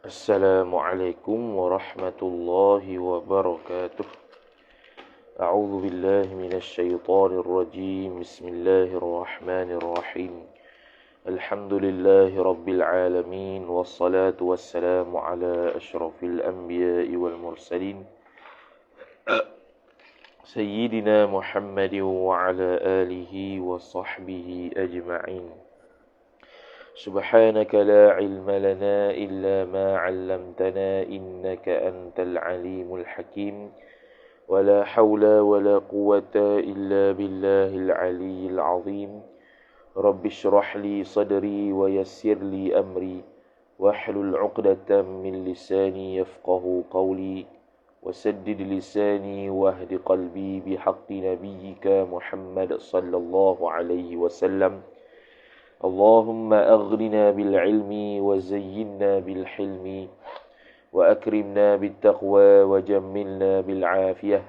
Assalamualaikum warahmatullahi wabarakatuh. A'udzu billahi minasy syaithanir rajim. Bismillahirrahmanirrahim. Alhamdulillahi rabbil alamin wassalatu wassalamu ala asyrafil anbiya'i wal mursalin sayyidina Muhammadin wa ala alihi wa sahbihi ajma'in. سبحانك لا علم لنا إلا ما علمتنا إنك أنت العليم الحكيم ولا حول ولا قوة إلا بالله العلي العظيم رب اشرح لي صدري ويسر لي أمري واحلل عقدة من لساني يفقه قولي وسدد لساني واهد قلبي بحق نبيك محمد صلى الله عليه وسلم اللهم أغننا بالعلم وزينا بالحلم وأكرمنا بالتقوى وجملنا بالعافية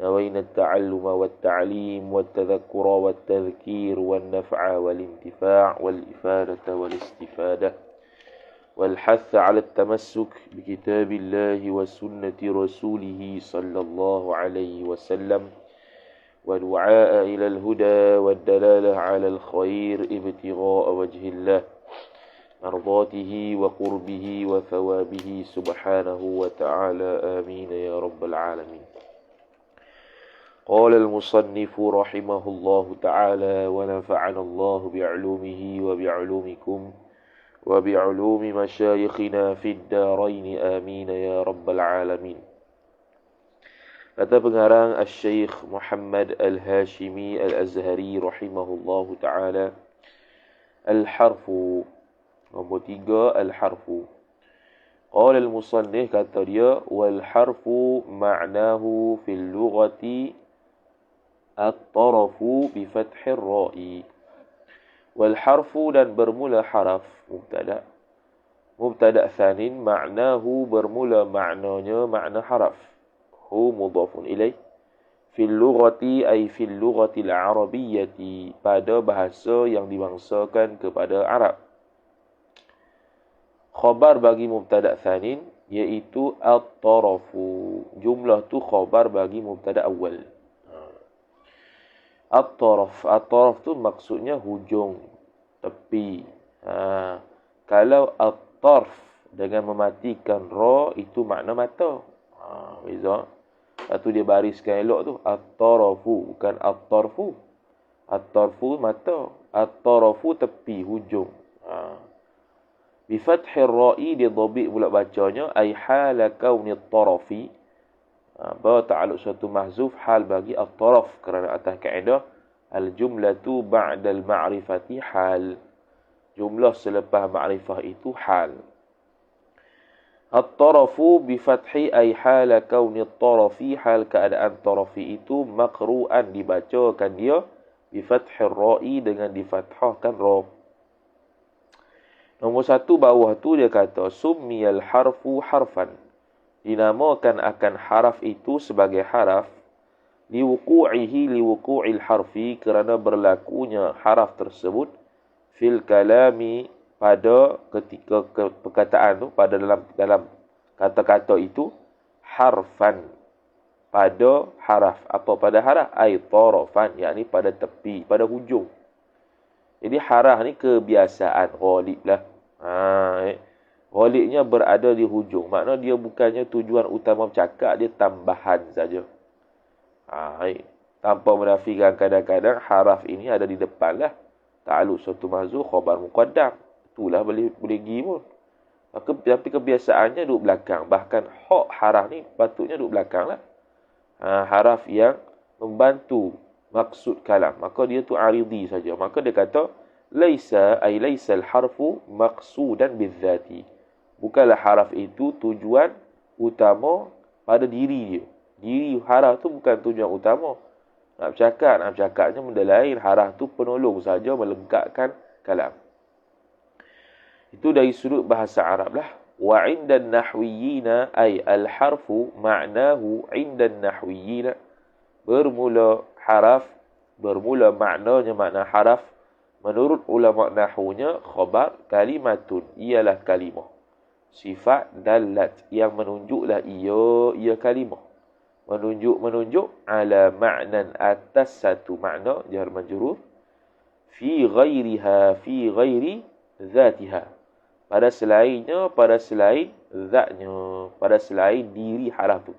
نوينا التعلم والتعليم والتذكر والتذكير والنفع والانتفاع والإفادة والاستفادة والحث على التمسك بكتاب الله وسنة رسوله صلى الله عليه وسلم ودعاء إلى الهدى والدلالة على الخير ابتغاء وجه الله مرضاته وقربه وثوابه سبحانه وتعالى آمين يا رب العالمين. قال المصنف رحمه الله تعالى ونفعنا الله بعلومه وبعلومكم وبعلوم مشايخنا في الدارين آمين يا رب العالمين. Kata pengarang Al-Syeikh Muhammad Al-Hashimi Al-Azhari rahimahullahu ta'ala, Al-Harfu. Nombor 3, Al-Harfu. Qala al-musannif, kata dia, wal-harfu ma'nahu fil lughati at-tarafu bi fathir ra'i. Wal-harfu, dan bermula haraf, Mubtada thanin, ma'nahu bermula maknanya makna haraf. Hu mudhafun ilaih. Fil lughati ay fil lughatil arabiyyati, pada bahasa yang dibangsakan kepada Arab. Khabar bagi mubtada thanin iaitu at-tarafu. Jumlah tu khabar bagi mubtada awal. At-taraf tu maksudnya hujung, tepi. Kalau at-tarf dengan mematikan ra, itu makna mata. Beza. Lepas tu dia bariskan elok tu. At-tarafu, bukan at-tarfu. At-tarfu mata. At-tarafu tepi, hujung. Bi fathir ra'i, dia dhabit pula bacanya. Ay hala kauni at-tarafi. Bahawa ta'aluk suatu mahzuf hal bagi at-taraf. Kerana atas kaedah al-jumlatu ba'dal ma'rifati hal. Jumlah selepas ma'rifah itu hal. At-tarafu bi fathi ay hala kauni at-tarafi, hal keadaan tarafi itu maqru'an, dibacakan dia bi fathir ra'i, dengan difathahkan ra. Nombor 1 bawah tu dia kata summiyal harfu harfan, dinamakan akan haraf itu sebagai haraf, liwuqu'il harfi, kerana berlakunya haraf tersebut fil kalami, pada ketika perkataan tu, pada dalam kata-kata itu, harfan, pada haraf. Apa pada haraf? Ay tarafan, yakni pada tepi, pada hujung. Jadi haraf ni kebiasaan ghalib lah. Ghalibnya berada di hujung. Makna dia bukannya tujuan utama bercakap, dia tambahan saja. Tanpa menafikan kadang-kadang haraf ini ada di depan lah. Ta'aluk suatu mahzuf, khabar muqaddam. Itulah boleh pergi pun. Tapi kebiasaannya duduk belakang. Bahkan hak haraf ni patutnya duduk belakang lah. Haraf yang membantu maksud kalam. Maka dia tu aridi saja. Maka dia kata, laisa al-harfu maqsudan bidzati. Bukanlah haraf itu tujuan utama pada diri dia. Diri haraf tu bukan tujuan utama. Nak bercakapnya benda lain. Haraf tu penolong saja, melengkapkan kalam. Itu dari sudut bahasa Arab lah. Wa indan nahwiyina ay al-harfu ma'nahu indan nahwiyina. Bermula maknanya makna haraf. Menurut ulama nahwunya, khabar kalimatun, ialah kalimah. sifat dalat yang menunjuklah ia kalimah. Menunjuk ala ma'nan atas satu makna jar majrur fi ghairi zatiha. Pada selain zatnya, pada selain diri haraf tu.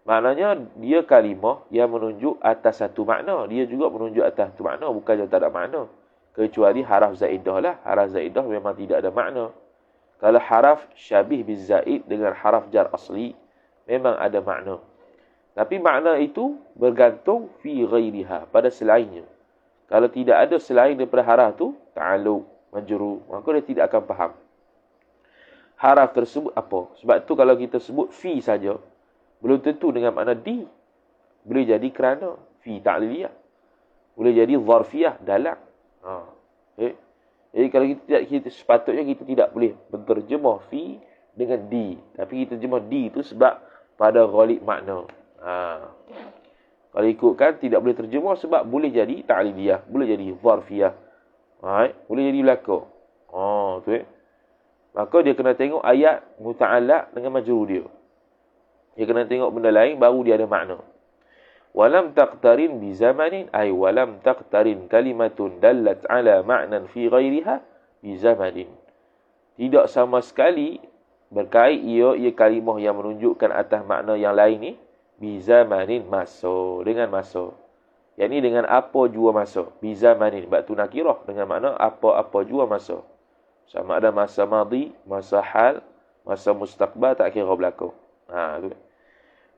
Maknanya dia kalimah yang menunjuk atas satu makna, dia juga menunjuk atas satu makna, bukan tak ada makna. Kecuali haraf zaidah lah. Haraf zaidah memang tidak ada makna. Kalau haraf syabih bizaid dengan haraf jar asli, memang ada makna. Tapi makna itu bergantung fi ghairiha, pada selainnya. Kalau tidak ada selain daripada haraf tu, ta'alluq, majrur, maka dia tidak akan faham. Haraf tersebut apa? Sebab tu kalau kita sebut fi saja, belum tentu dengan makna di. Boleh jadi kerana fi ta'liliyah. Boleh jadi zarfiyah, dalam. Jadi kalau kita sepatutnya kita tidak boleh berterjemah fi dengan di. Tapi kita terjemah di itu sebab pada ghalib makna. Kalau ikutkan tidak boleh terjemah sebab boleh jadi ta'liliyah, boleh jadi zarfiyah. Boleh jadi belaka. Tu. Maka dia kena tengok ayat muta'allaq dengan majrur dia. Dia kena tengok benda lain baru dia ada makna. Walam taqtarin bi zamanin ay walam taqtarin kalimatun dallat ala ma'nan fi ghairiha bi zamanin. Tidak sama sekali berkait ia kalimah yang menunjukkan atas makna yang lain ni bi zamanin masa, dengan masa. Yakni dengan apa jua masa. Bi zamanin batu nakirah dengan makna apa-apa jua masa. Sama ada masa madi, masa hal, masa mustaqbal, tak kira belakang. Tu.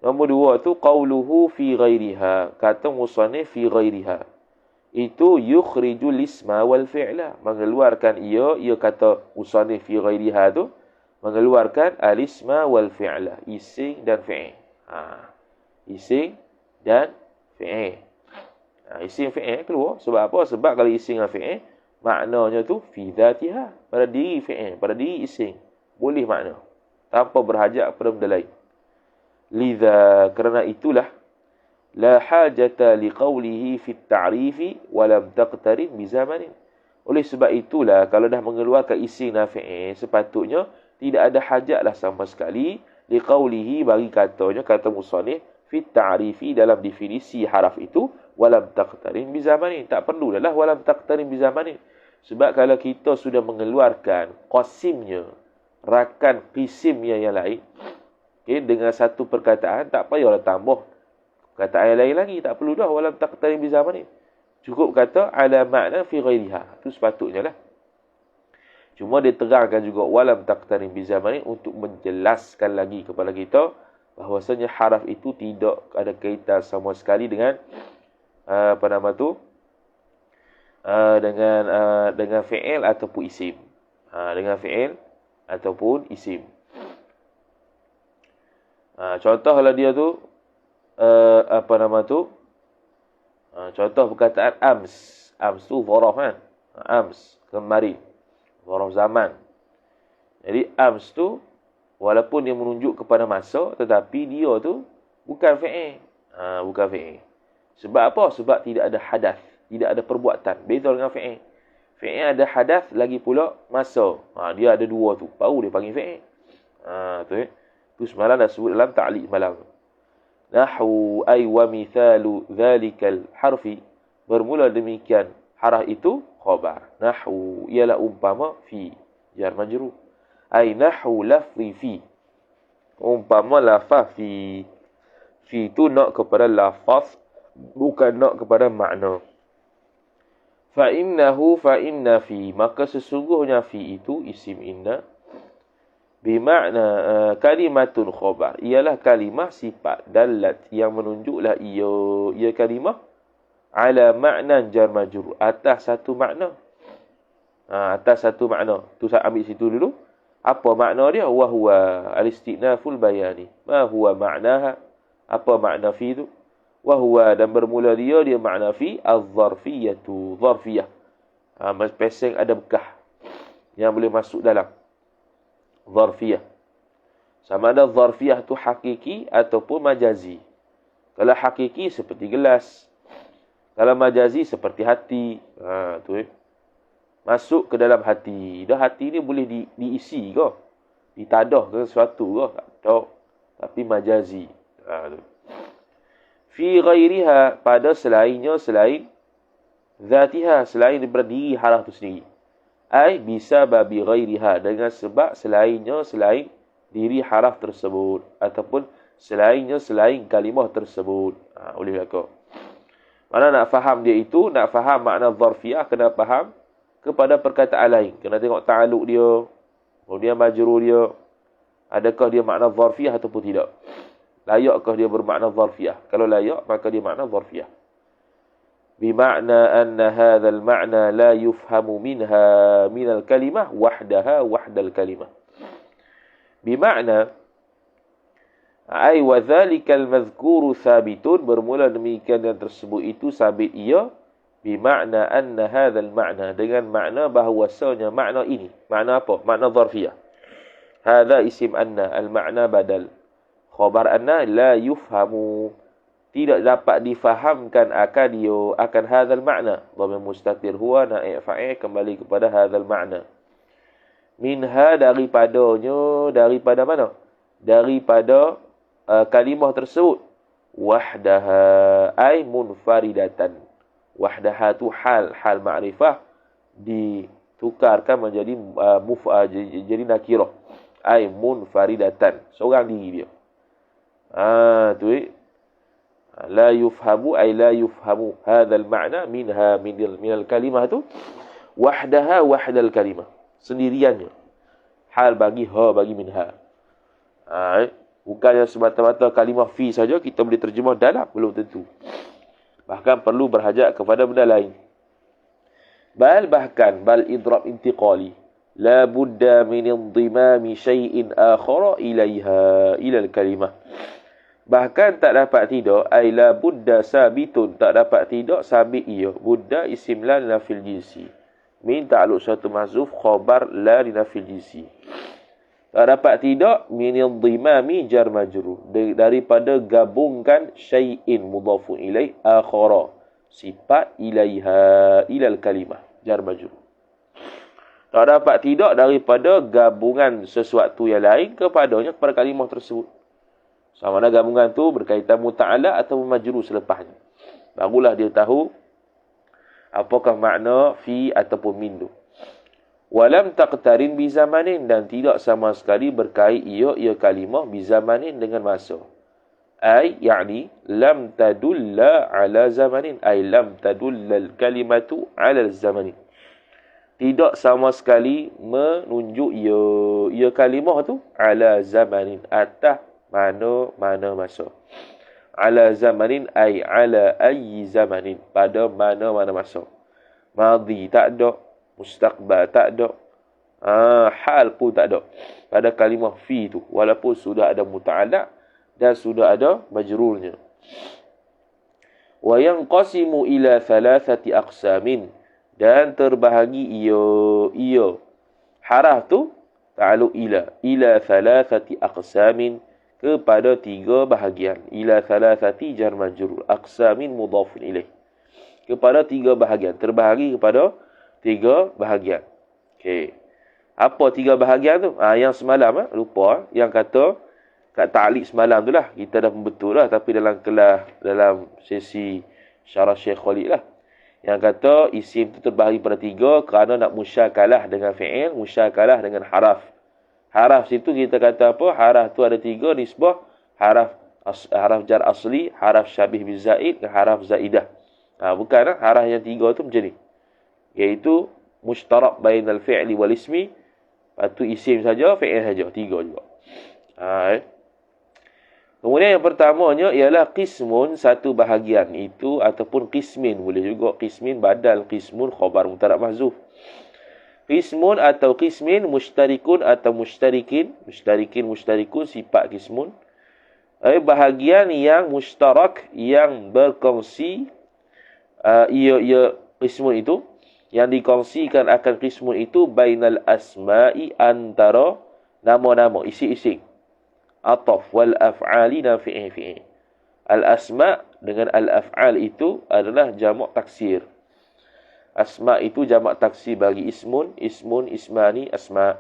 Nombor 2 tu qauluhu fi ghairiha. Kata musannif fi ghairiha. Itu yukhrijul isma wal fi'la. Mengeluarkan ia kata musannif fi ghairiha tu mengeluarkan al-isma wal fi'la, ising dan fi'il. Ising dan fi'il. Ising fi'il keluar. Sebab apa? Sebab kalau ising dan fi'il maknanya tu fi dhatiha, pada diri fi'il, pada diri ising. Boleh makna tanpa berhajat kepada benda lain. Lidha, kerana itulah la hajata liqawlihi fi at-ta'rifi wa lam taqtarin bi zamanin. Oleh sebab itulah kalau dah mengeluarkan ising dan fi'il, sepatutnya tidak ada hajatlah sama sekali liqawlihi, bagi katanya kata musannif fi at-ta'rifi, dalam definisi haraf itu, wa lam taqtarin bi zamanin. Tak perlu dah wa lam taqtarin bi zamanin. Sebab kalau kita sudah mengeluarkan qasimnya, rakan qisimnya yang lain, dengan satu perkataan, tak payahlah tambah perkataan yang lain lagi. Tak perlu dah walam taqtarin bi zamanin. Cukup kata ala makna fi ghairiha. Itu sepatutnya lah. Cuma dia terangkan juga walam taqtarin bi zamanin untuk menjelaskan lagi kepada kita bahawasanya haraf itu tidak ada kaitan sama sekali dengan dengan fi'il ataupun isim. Dengan fi'il ataupun isim. Contohlah dia tu contoh perkataan ams. Ams tu zaraf kan? Ams, kemarin. Zaraf zaman. Jadi ams tu walaupun dia menunjuk kepada masa, tetapi dia tu bukan fi'il. Bukan fi'il. Sebab apa? Sebab tidak ada hadath, tidak ada perbuatan. Beza dengan fi'il. Fi'il ada hadath, lagi pula masa. Dia ada dua tu. Baru dia panggil fi'il. Tu Itu semalam dah sebut dalam ta'liq semalam. Nahwu ay wa mithalu dhalikal harfi. Bermula demikian haraf itu khabar. Nahwu ialah umpama fi, jar majrur. Ay nahwu lafzi fi. Umpama lafaz fi. Fi itu nak kepada lafaz, bukan nak kepada makna. Fa inna fi, maka sesungguhnya fi itu isim inna bermakna kalimatun khabar, ialah kalimah sifat dalat yang menunjuklah ia kalimah ala makna jar majrur, atas satu makna. Atas satu makna. Tu saya ambil situ dulu. Apa makna dia? Wa huwa al-istinaful bayani. Ma huwa maknaha? Apa makna fi tu? Wa huwa, dan bermula dia makna fi az-zarfiyatu, zarfiyah. Peseng ada bekah yang boleh masuk dalam zarfiyah. Sama ada zarfiyah tu hakiki ataupun majazi. Kalau hakiki seperti gelas. Kalau majazi seperti hati. Tu Masuk ke dalam hati. Dah hati ni boleh diisi ke? Ditadah dengan sesuatu ke? Tak ada. Tapi majazi. Tu. Fi ghairiha, pada selainnya, selain zatiha, selain daripada diri haraf itu sendiri. Ai bisa babi ghairiha, dengan sebab selainnya, selain diri haraf tersebut. Ataupun selainnya, selain kalimah tersebut. Boleh kata. Mana nak faham dia itu, nak faham makna zarfiyah, kena faham kepada perkataan lain. Kena tengok ta'aluk dia, kemudian majrur dia. Adakah dia makna zarfiyah ataupun tidak? Layakkah dia bermakna zarfiyah? Kalau layak, maka dia makna zarfiyah. Bima'na anna hadzal ma'na la yufhamu minha minal kalimah wahdaha wahdal kalimah. Bima'na ai wa dzalikal madhkuru thabitun, bermula demikian yang tersebut itu sabit ia, bima'na anna hadzal ma'na, dengan makna bahawasanya makna ini. Makna apa? Makna zarfiyah. Hadza isim anna, al-ma'na badal. Khabar anna la yufhamu, tidak dapat difahamkan akan dia, akan hadzal ma'na. Dhamir mustatir huwa na'i' fa'il, kembali kepada hadzal ma'na. Minha, daripadanya, daripada mana? Daripada kalimah tersebut. Wahdaha ay munfaridatan. Wahdaha tu hal ma'rifah ditukarkan menjadi jadi nakirah. Ay munfaridatan, seorang diri dia. Tu la yufhamu ay la yufhamu hadzal ma'na minha minal kalimah tu wahdaha wahdal kalimah, sendiriannya. Hal bagi ha, bagi minha. Bukannya semata-mata kalimah fi saja kita boleh terjemah dalam, belum tentu. Bahkan perlu berhajat kepada benda lain. Bahkan idrab intiqali. La budda min indimami syai'in akhara ilaiha, ilal kalimah. Bahkan tak dapat tidak, ay la budda sabitun, tak dapat tidak sabit ia. Budda isim la linafil jinsi. Min ta'aluk satu mahzuf, khabar la linafil jinsi. Tak dapat tidak, min indimami jar majrur, daripada gabungkan syai'in mudhafun ilaih akhara, sifat ilaiha, ilal kalimah, jar majrur. Tak dapat tidak daripada gabungan sesuatu yang lain kepadanya, kepada kalimah tersebut. Sama ada gabungan tu berkaitan muta'ala atau majrur selepasnya. Barulah dia tahu apakah makna fi ataupun min tu. Walam taqtarin bi zamanin, dan tidak sama sekali berkait ia kalimah bi zamanin dengan masa. Ai yakni lam tadulla ala zamanin, ai lam tadulla al kalimatu ala zamanin. Tidak sama sekali menunjuk ia kalimah tu ala zamanin, atas mana masa. Ala zamanin ay ala ayyi zamanin, pada mana masa. Madhi tak ada, mustaqbal tak ada, hal pun tak ada pada kalimah fi tu, walaupun sudah ada muta'alaq dan sudah ada majrurnya. Wa yanqasimu ila thalathati aqsamin, dan terbahagi ia haraf tu ta'aluk ila thalathati aqsamin, kepada 3 bahagian. Ila thalathati jar majrur, aqsamin mudhafun ilaih, kepada 3 bahagian, terbahagi kepada 3 bahagian. Okey, apa 3 bahagian tu? Yang semalam lupa, yang kata kat ta'liq semalam tu lah kita dah membetul lah, tapi dalam kelas, dalam sesi syarah Syekh Khalid lah, yang kata isim tu terbahagi pada 3 kerana nak musyakalah dengan fi'il, musyakalah dengan haraf. Haraf situ kita kata apa? Haraf tu ada 3 nisbah, haraf jar asli, haraf syabih bil zaid dan haraf zaidah. Bukan haraf yang 3 tu macam ni. Iaitu mushtarak bainal fi'li wal ismi, lepas tu isim saja, fi'il saja, 3 juga. Kemudian yang pertamanya ialah qismun, satu bahagian itu, ataupun qismin, boleh juga qismin badal, qismun khabar mubtada mahzuf. Qismun atau qismin, mushtarikun atau mushtarikin, mustarikun, sifat qismun. Bahagian yang mushtarak, yang berkongsi, ia qismun itu, yang dikongsikan akan qismun itu, bainal asma'i, antara nama-nama, isi-isi. Ataf wal af'ali dan fi'il. Al-asma' dengan al-af'al itu adalah jamak taksir. Asma' itu jamak taksir bagi ismun, ismani, asma'.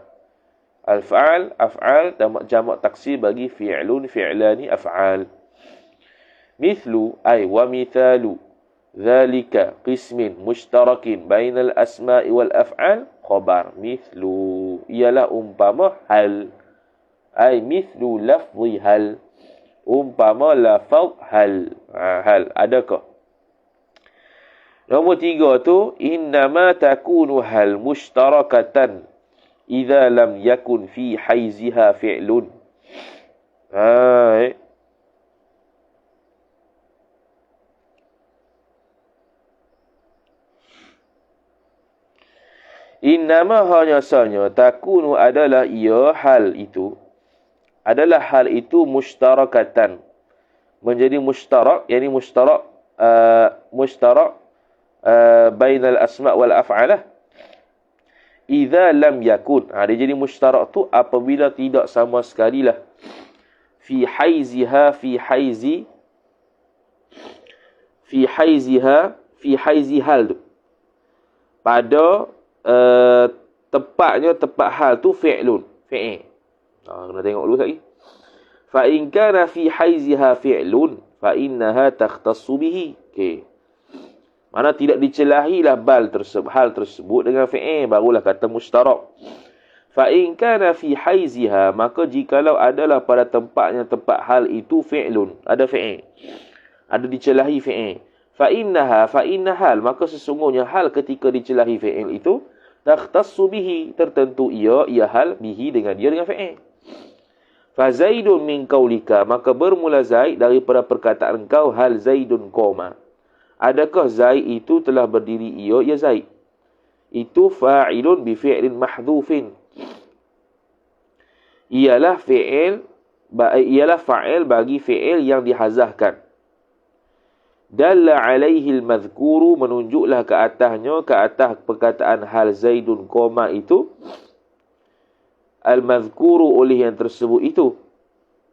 Al-fa'al, af'al, jamak taksir bagi fi'lun, fi'lani, af'al. Mithlu, ay wa mithalu, dhalika qismin mushtarakin bainal asma'i wal af'al, khabar. Mithlu, ialah umpama hal. Ay mithlu lafzi hal. Umpama lafaz hal. Hal, adakah? Nombor 3 tu, innama takunu hal mushtarakatan idza lam yakun fi haiziha fi'lun. Innama hanya sanya takunu adalah ia hal itu mushtarakatan, menjadi mushtarak, yakni mushtarak bainal asma' wal af'alah. Idza lam yakun. Dia jadi mushtarak tu apabila tidak sama sekali lah. Fi haiziha, fi haizi hal tu. Pada tepatnya, tepat hal tu fi'lun. Fi'il. Kena tengok dulu sekali. Fa in kana fi haiziha fi'lun fa innaha takhtassu bihi. Okey. Mana tidak dicelahilah hal tersebut dengan fi'il, barulah kata mushtarak. Fa in kana fi haiziha, maka jikalau adalah pada tempatnya, tempat hal itu fi'lun, ada fi'il, ada dicelahi fi'il. Fa inna hal, maka sesungguhnya hal ketika dicelahi fi'il itu takhtassu bihi, tertentu ia hal bihi dengan dia, dengan fi'il. Fa zaidun min qaulika, maka bermula Zaid daripada perkataan engkau, hal zaidun qoma. Adakah Zaid itu telah berdiri ia Zaid? Itu fa'ilun bi fi'lin mahdhufin. Ialah fa'il bagi fi'il yang dihazahkan. Dalla alaihi al-madhkuru, menunjuklah ke atas perkataan hal zaidun qoma itu, al-madhkuru oleh yang tersebut itu.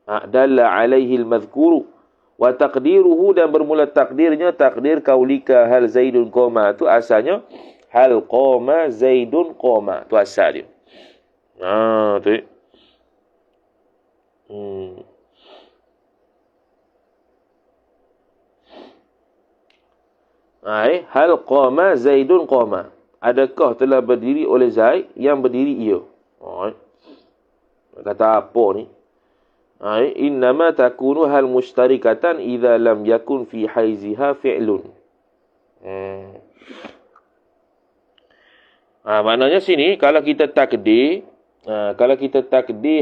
Dalla alaihi al-madhkuru. Wa taqdiruhu, dan bermula takdirnya, takdir kaulika hal zaidun qoma, tu asalnya hal qoma zaidun qoma, tu asal dia. Tu. Hal qama zaidun qama, adakah telah berdiri oleh Zaid, yang berdiri ia. Kata apa ni? Innama takunu hal mushtarikatan idza lam yakun fi haiziha fi'lun. Maknanya sini kalau kita takdir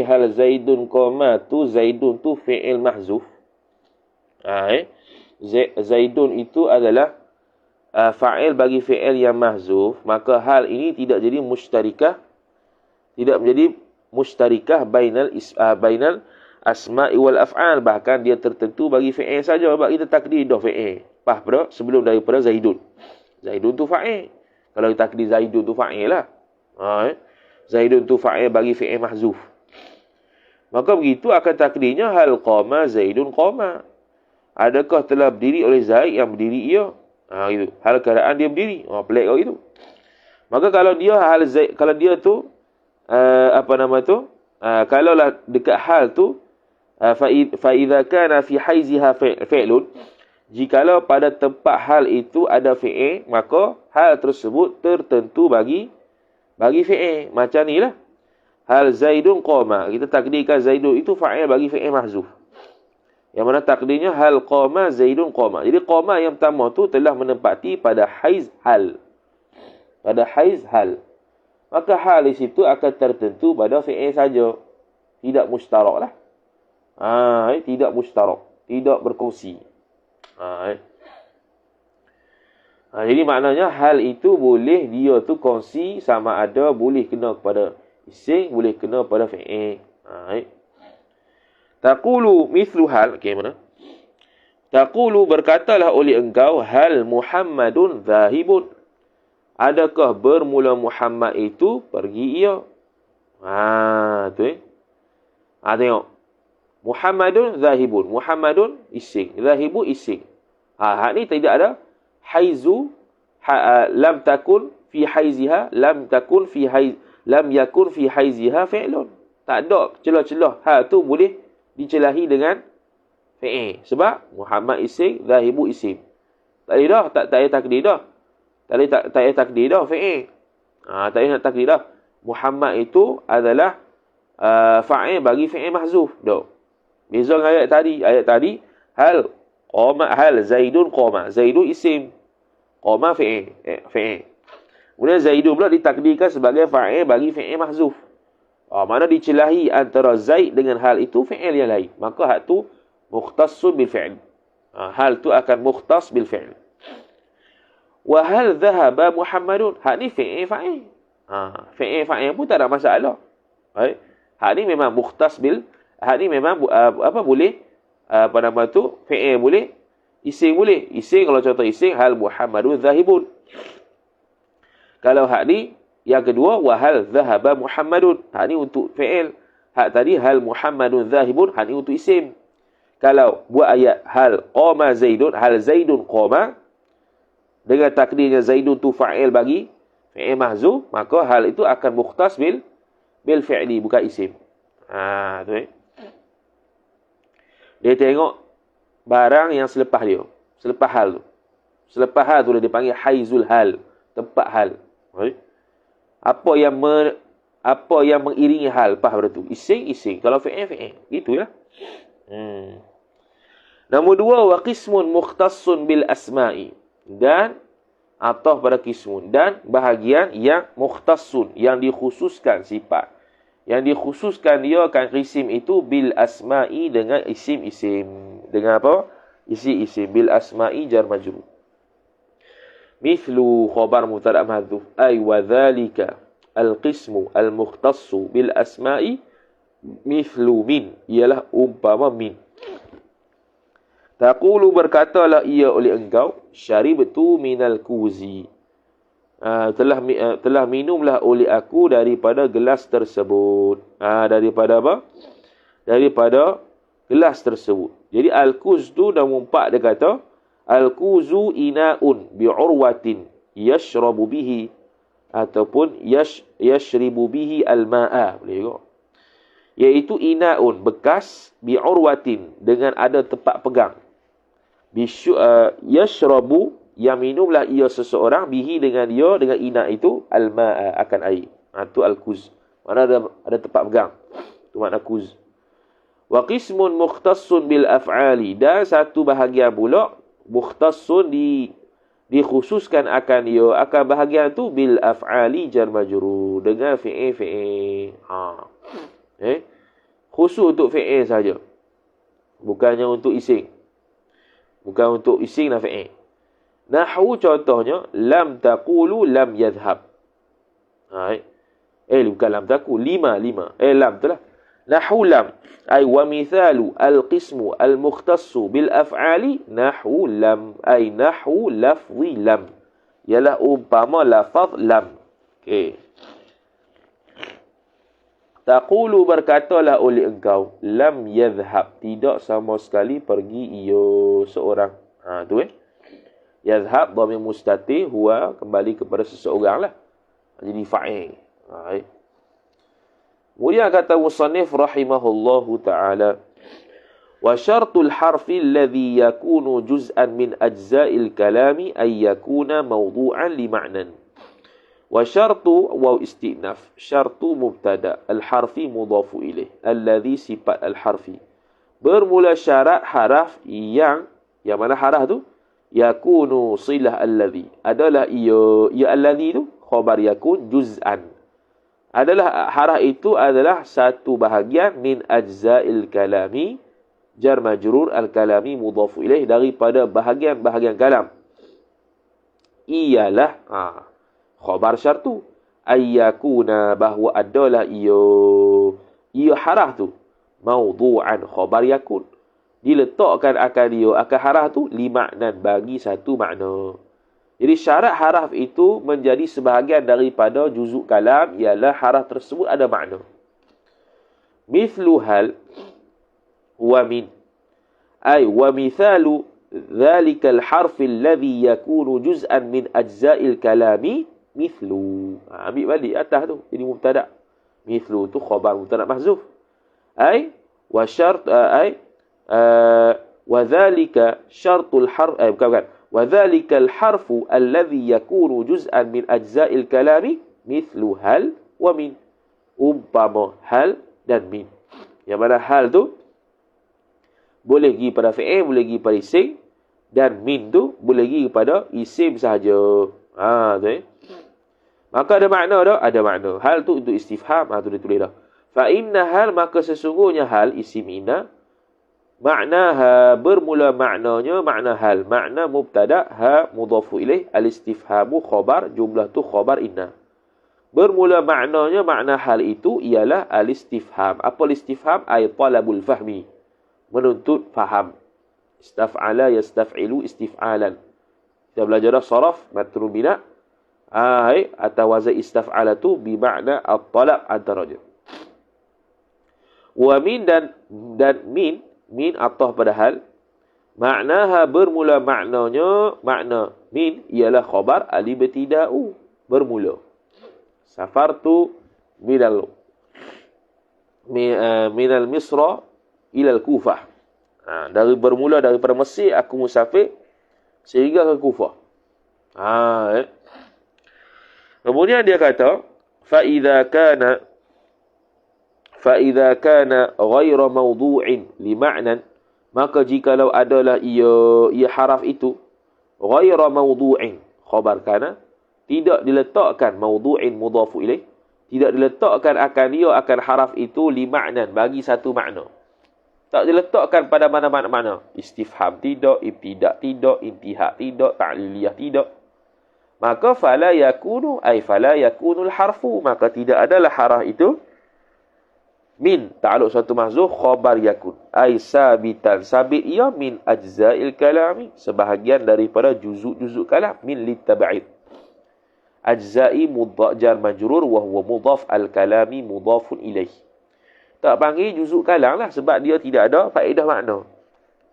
hal zaidun qama tu, zaidun tu fi'il mahzuf. Zaidun itu adalah fa'il bagi fi'il yang mahzuf, maka hal ini tidak jadi mushtarikah, tidak menjadi mushtarikah bainal asma'i wal af'al, bahkan dia tertentu bagi fi'il saja. Sebab kita takdir dah fi'il sebelum daripada zaidun. Zaidun tu fa'il. Kalau kita takdir zaidun tu fa'il lah. Zaidun tu fa'il bagi fi'il mahzuf. Maka begitu akan takdirnya hal qama zaidun qama. Adakah telah berdiri oleh Zaid, yang berdiri ia. Gitu. Hal keadaan dia berdiri. Pelik kau itu. Maka kalau dia kalau dia tu kalaulah dekat hal tu, fa idza kana fi haiziha fi'lun, jikalau pada tempat hal itu ada fi'il, maka hal tersebut tertentu bagi fi'il. Macam ni lah. Hal zaidun qama, kita takdirkan zaidun itu fa'il bagi fi'il mahzuf. Yang mana takdirnya hal qama zaidun qama. Jadi qama yang pertama tu telah menempati pada haiz hal. Maka hal di situ akan tertentu pada fi'il saja. Tidak mushtarak lah. Tidak mushtarak. Tidak berkongsi. Jadi maknanya hal itu boleh dia tu kongsi, sama ada boleh kena kepada isim, boleh kena pada fi'il. Taqulu mithlu hal. Okey, mana? Taqulu, berkatalah oleh engkau, hal Muhammadun zahibun. Adakah bermula Muhammad itu pergi ia? Tu. Tengok. Muhammadun zahibun. Muhammadun isim. Zahibu isim. Hak ni tidak ada haizu, lam takun fi haiziha, lam yakun fi haiziha fi'lun. Tak ada celah-celah. Hal tu boleh dicelahi dengan fi'il. Sebab Muhammad isim, zahibu isim. Tak boleh dah. Tak payah takdir dah. Tak payah takdir dah fi'il. Tak payah nak takdir dah. Muhammad itu adalah fa'il bagi fi'il mahzuf. Dah. Beza dengan ayat tadi. Ayat tadi, hal Zaidun qama. Zaidun isim. Qama fi'il. Kemudian Zaidun pula ditakdirkan sebagai fa'il bagi fi'il mahzuf. Mana dicelahi antara Zaid dengan hal itu fi'il yang lain. Maka hal tu mukhtassun bil fi'il. Hal tu akan mukhtas bil fi'il. Wa hal dhahaba Muhammadun. Hal ni fi'il fa'il. Fi'il fa'il pun tak ada masalah. Hal ni memang mukhtas bil. Hal ni memang boleh fi'il boleh, isim boleh. Isim kalau contoh isim hal Muhammadun zahibun. Kalau hak ni yang kedua wahal dhahaba Muhammadun. Hak ni untuk fi'il. Hak tadi hal Muhammadun zahibun. Hak ni untuk isim. Kalau buat ayat hal qama Zaidun, hal Zaidun qama dengan takdirnya Zaidun tu fa'il bagi fi'il mahzuf, maka hal itu akan mukhtas bil fi'li bukan isim. Tu Dia tengok barang yang selepas dia. Selepas hal tu. Selepas hal tu dia dipanggil haizul hal. Tempat hal. Apa yang mengiringi hal lepas pada tu? Isim. Kalau fi'il. Itulah. Nombor 2, wa qismun mukhtassun bil asma'i. Dan atau pada qismun. Dan bahagian yang mukhtassun. Yang dikhususkan sifat. Yang dikhususkan dia akan isim itu bil asma'i dengan isim-isim. Dengan apa? Isim-isim. Bil asma'i jar majrur. Mithlu khabar mubtada' mahdhuf. Ay wa dhalika al-qismu al-mukhtassu bil asma'i mithlu min. Ialah umpama min. Taqulu berkatalah ia oleh engkau, syaribtu minal kuzi. Telah minumlah oleh aku daripada gelas tersebut. Daripada apa? Daripada gelas tersebut. Jadi al-kuz tu nombor 4 dia kata, al-kuzu ina'un bi'urwatin yashrabu bihi ataupun yashribu bihi al-ma'a. Boleh juga. Iaitu ina'un, bekas, bi'urwatin, dengan ada tempat pegang. Yashrabu, yang minumlah ia seseorang, bihi dengan dia, dengan ina itu, al-ma'a, akan air. Itu al-kuz. Mana ada tempat pegang. Itu makna kuz. Wa qismun mukhtassun bil af'ali. Dan satu bahagian pula, mukhtassun dikhususkan akan dia, akan bahagian tu bil af'ali jar majrur, dengan fi'il. Khusus untuk fi'il saja. Bukannya untuk isim. Bukan untuk isim dan fi'il. Nahwu contohnya, lam taqulu lam yadhhab. Bukan lam taqul, lima. Lam tu lah. Nahwu lam. Ay wa mithalu al-qismu al-mukhtassu bil af'ali nahwu lam. Ay nahwu lafzi lam. Ialah umpama lafaz lam. Okey. Taqulu berkatalah oleh engkau, lam yadhhab, tidak sama sekali pergi ia seorang. Tu yadhhab dhamir mustatir, huwa kembali kepada seseorang lah. Jadi fa'il. Kemudian kata musannif rahimahullahu ta'ala, wa syartul harfi alladhi yakunu juz'an min ajza'il kalami ay yakuna mawdu'an li ma'nan. Wa syartu waw istinaf, syartu mubtada, al-harfi mudhafu ilaih, alladhi sifat al-harfi. Bermula syarat haraf yang mana haraf tu? Yakunu silah alladhi. Adalah ia alladhi tu, khabar yakun juz'an. Adalah haraf itu adalah satu bahagian min ajza'il kalami, jar majrur al-kalami mudhafu ilaih, daripada bahagian-bahagian kalam. Ialah khabar syartu ayyakuna, bahawa adalah ia haraf tu mawdu'an, khabar yakun, diletakkan akan akan haraf tu li maknan, bagi satu makna. Jadi syarat haraf itu menjadi sebahagian daripada juzuk kalam, ialah haraf tersebut ada makna. Mithlu hal wa min, ay wa mithalu dhalika al-harf alladhi yakunu juz'an min ajza'il kalami mithlu. Ambil balik atas tu, jadi mubtada. Mithlu tu khabar mubtada mahzuf. Ai wa syart wa dhalika syartul harf bukan. Wa dhalika al-harfu alladhi yakunu juz'an min ajza'il kalami mithlu hal wa min. Umpama hal dan min. Yang mana hal tu boleh pergi pada fi'il, boleh pergi pada isim, dan min tu boleh pergi kepada isim sahaja. Tu Maka ada makna dah? Ada makna. Hal tu untuk istifham. Tu dia tulis dah. Fa inna hal, maka sesungguhnya hal, isim inna, maknaha, bermula maknanya, makna hal. Makna mubtada, ha mudhafu ilaih, al-istifhamu khabar, jumlah tu khabar inna. Bermula maknanya, makna hal itu ialah al-istifham. Apa al-istifham? Ay talabul fahmi. Menuntut faham. Istaf'ala yastaf'ilu istif'alan. Kita belajar dah saraf, matrun bina. Atau wazai istaf'ala tu bermakna at-talab antaranya. Wa min dan min atah pada hal. Maknaha, bermula maknanya, makna min ialah khabar al-ibtida'u, bermula. Safartu minal Misra ilal Kufah. Bermula daripada Mesir aku musafir sehingga ke Kufah. Kemudian dia kata fa idza kana ghairu mawdu'in li ma'nan, maka jikalau adalah ia haraf itu ghairu mawdu'in, khabar kana, tidak diletakkan mawdu'in mudhafu ilaih, tidak diletakkan akan haraf itu li ma'nan, bagi satu makna. Tak diletakkan pada mana-mana makna. Istifham tidak, ibtida' tidak, intihak tidak, ta'liliyah tidak. Maka fala yakunul harfu, maka tidak adalah haraf itu min ta'alluq suatu mahzuf khabar yakun. Ai sabitan, sabit ia min ajza'il kalami, sebahagian daripada juzuk-juzuk kalam, min litab'id. Ajza'i mudha'jar majrur wa huwa mudhaf al-kalami mudhafun ilaih. Tak panggil juzuk kalam lah, sebab dia tidak ada faedah makna.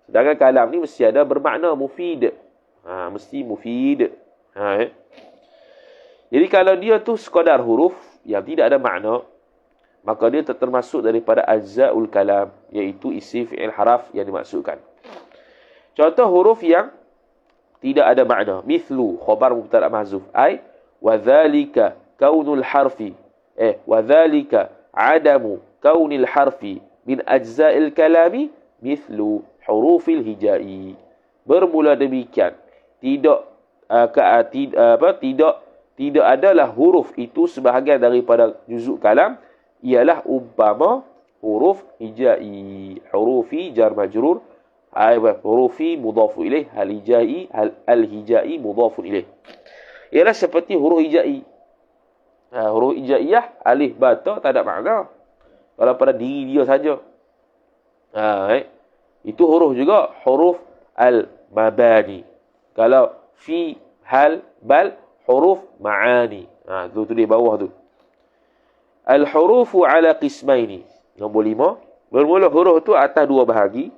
Sedangkan kalam ni mesti ada bermakna mufid. Mesti mufid. Jadi kalau dia tu sekadar huruf yang tidak ada makna, maka dia termasuk daripada ajza'ul kalam, iaitu isi fi'il haraf yang dimaksudkan. Contoh huruf yang tidak ada makna. Mithlu, khabar mubtada mahzuf. Wa dhalika kaunul harfi. Wa dhalika adamu kaunil harfi min ajza'il kalami mithlu hurufil hijai. Bermula demikian, tidak adalah huruf itu sebahagian daripada juzuk kalam, ialah umpama huruf hijai. Hurufi jar majrur, hurufi mudhafu ilaih, al-hijai mudhafun ilaih. Ialah seperti huruf hijai. Huruf hijaiyah, alif ba ta, tak ada makna. Kalau pada diri dia saja. Itu huruf juga. Huruf al-mabani. Kalau fi, hal, bal, huruf ma'ani. Tu di bawah tu. Al-hurufu ala qismaini. Nombor 5. Bermula huruf tu atas dua bahagi.